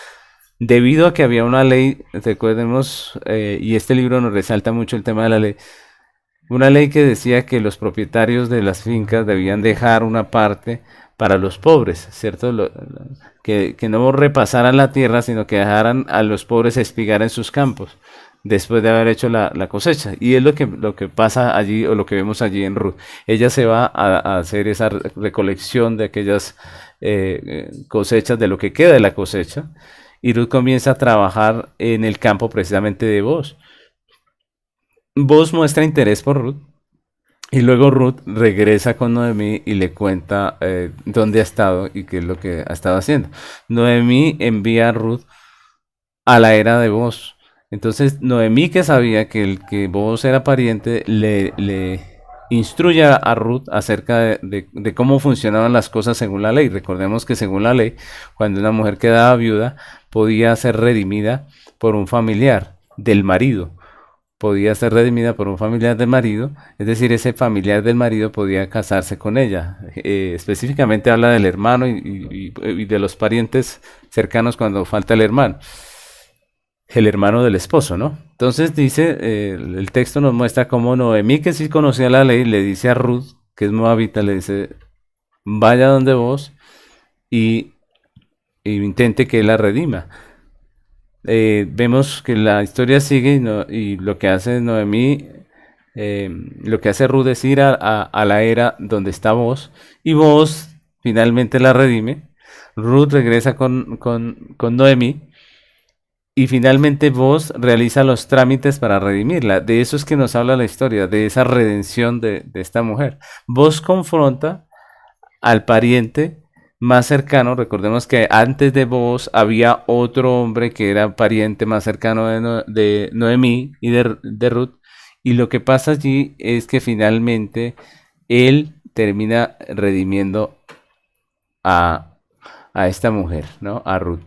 Debido a que había una ley, recordemos, y este libro nos resalta mucho el tema de la ley, una ley que decía que los propietarios de las fincas debían dejar una parte para los pobres, ¿cierto? Que no repasaran la tierra, sino que dejaran a los pobres espigar en sus campos después de haber hecho la cosecha. Y es lo que pasa allí, o lo que vemos allí en Ruth. Ella se va a hacer esa recolección de aquellas cosechas, de lo que queda de la cosecha. Y Ruth comienza a trabajar en el campo precisamente de Boaz. Boaz muestra interés por Ruth. Y luego Ruth regresa con Noemí y le cuenta dónde ha estado y qué es lo que ha estado haciendo. Noemí envía a Ruth a la era de Boaz. Entonces Noemí, que sabía que Boaz era pariente, le instruye a Ruth acerca de cómo funcionaban las cosas según la ley. Recordemos que según la ley, cuando una mujer quedaba viuda, podía ser redimida por un familiar del marido. podía ser redimida por un familiar del marido, es decir, ese familiar del marido podía casarse con ella. Específicamente habla del hermano y de los parientes cercanos cuando falta el hermano del esposo, ¿no? Entonces dice, el texto nos muestra cómo Noemí, que sí conocía la ley, le dice a Ruth, que es moabita, le dice, vaya donde vos y, y intente que él la redima. Vemos que la historia sigue y lo que hace Noemí, lo que hace Ruth es ir a la era donde está vos y vos finalmente la redime. Ruth regresa con Noemí y finalmente vos realiza los trámites para redimirla. De eso es que nos habla la historia, de esa redención de esta mujer. Vos confronta al pariente más cercano. Recordemos que antes de vos había otro hombre que era pariente más cercano de Noemí y de Ruth. Y lo que pasa allí es que finalmente él termina redimiendo a, a esta mujer, ¿no? A Ruth.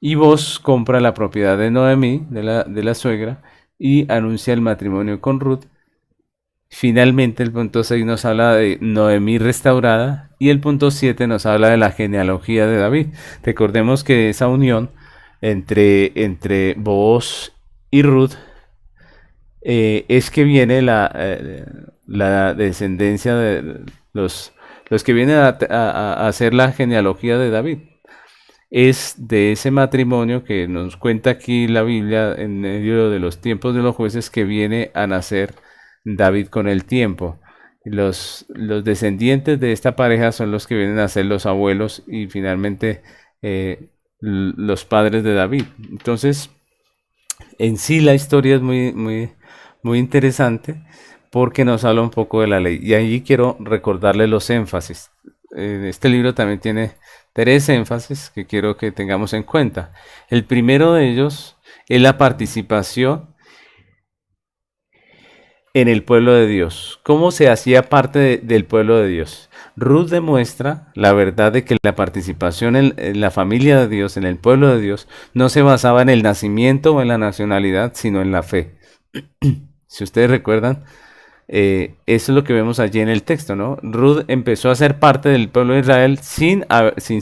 Y vos compra la propiedad de Noemí, de la suegra, y anuncia el matrimonio con Ruth. Finalmente el punto 6 nos habla de Noemí restaurada y el punto 7 nos habla de la genealogía de David. Recordemos que esa unión entre Booz y Ruth es que viene la descendencia de los que vienen a hacer la genealogía de David. Es de ese matrimonio que nos cuenta aquí la Biblia en medio de los tiempos de los jueces que viene a nacer David con el tiempo. Los descendientes de esta pareja son los que vienen a ser los abuelos y finalmente los padres de David. Entonces, en sí la historia es muy interesante porque nos habla un poco de la ley. Y ahí quiero recordarle los énfasis. Este libro también tiene 3 énfasis que quiero que tengamos en cuenta. El primero de ellos es la participación en el pueblo de Dios. ¿Cómo se hacía parte del pueblo de Dios? Ruth demuestra la verdad de que la participación en la familia de Dios, en el pueblo de Dios, no se basaba en el nacimiento o en la nacionalidad, sino en la fe. Si ustedes recuerdan, eso es lo que vemos allí en el texto, ¿no? Ruth empezó a ser parte del pueblo de Israel sin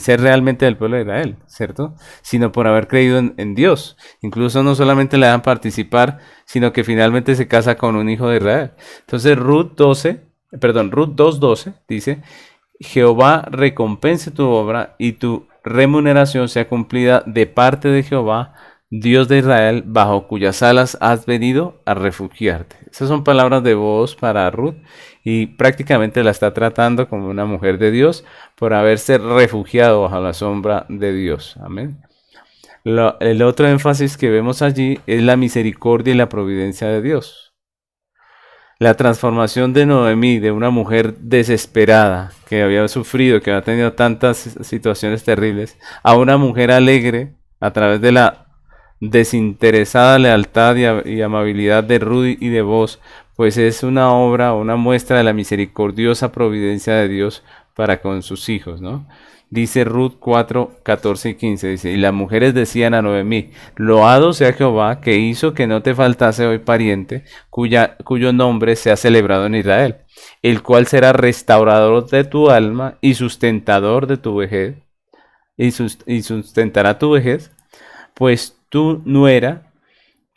ser realmente del pueblo de Israel, ¿cierto? Sino por haber creído en Dios. Incluso no solamente le dan participar, sino que finalmente se casa con un hijo de Israel. Entonces Ruth 2:12 dice, Jehová recompense tu obra y tu remuneración sea cumplida de parte de Jehová, Dios de Israel, bajo cuyas alas has venido a refugiarte. Esas son palabras de voz para Ruth y prácticamente la está tratando como una mujer de Dios por haberse refugiado bajo la sombra de Dios. Amén. El otro énfasis que vemos allí es la misericordia y la providencia de Dios. La transformación de Noemí, de una mujer desesperada, que había sufrido, que había tenido tantas situaciones terribles, a una mujer alegre a través de la desinteresada lealtad y amabilidad de Ruth y de Booz, pues es una obra, una muestra de la misericordiosa providencia de Dios para con sus hijos, ¿no? Dice Ruth 4:14 y 15, dice, y las mujeres decían a Noemí, loado sea Jehová, que hizo que no te faltase hoy pariente, cuyo nombre sea celebrado en Israel, el cual será restaurador de tu alma y sustentador de tu vejez, y sustentará tu vejez, pues tu nuera,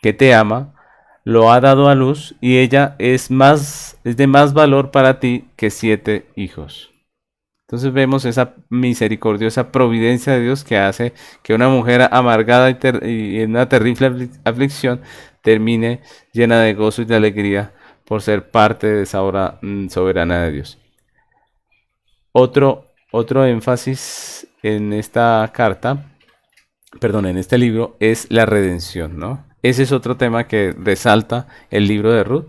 que te ama, lo ha dado a luz, y ella es de más valor para ti que 7 hijos. Entonces vemos esa misericordiosa providencia de Dios que hace que una mujer amargada y en una terrible aflicción termine llena de gozo y de alegría por ser parte de esa obra soberana de Dios. Otro énfasis en esta en este libro es la redención, ¿no? Ese es otro tema que resalta el libro de Ruth.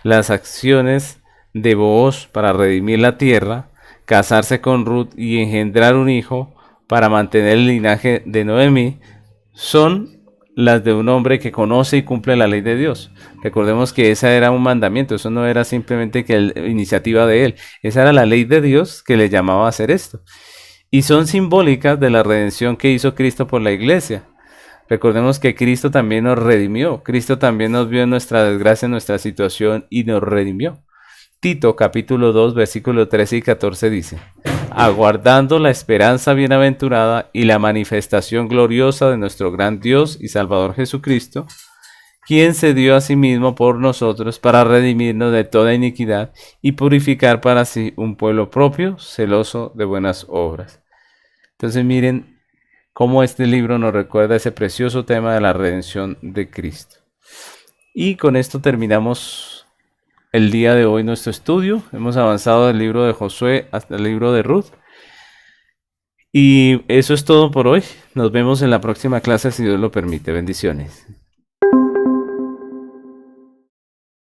Las acciones de Booz para redimir la tierra, casarse con Ruth y engendrar un hijo para mantener el linaje de Noemí son las de un hombre que conoce y cumple la ley de Dios. Recordemos que esa era un mandamiento, eso no era simplemente iniciativa de él, esa era la ley de Dios que le llamaba a hacer esto. Y son simbólicas de la redención que hizo Cristo por la iglesia. Recordemos que Cristo también nos redimió. Cristo también nos vio en nuestra desgracia, en nuestra situación y nos redimió. Tito capítulo 2 versículos 13 y 14 dice: aguardando la esperanza bienaventurada y la manifestación gloriosa de nuestro gran Dios y Salvador Jesucristo, quien se dio a sí mismo por nosotros para redimirnos de toda iniquidad y purificar para sí un pueblo propio, celoso de buenas obras. Entonces miren cómo este libro nos recuerda ese precioso tema de la redención de Cristo. Y con esto terminamos el día de hoy nuestro estudio. Hemos avanzado del libro de Josué hasta el libro de Ruth. Y eso es todo por hoy. Nos vemos en la próxima clase si Dios lo permite. Bendiciones.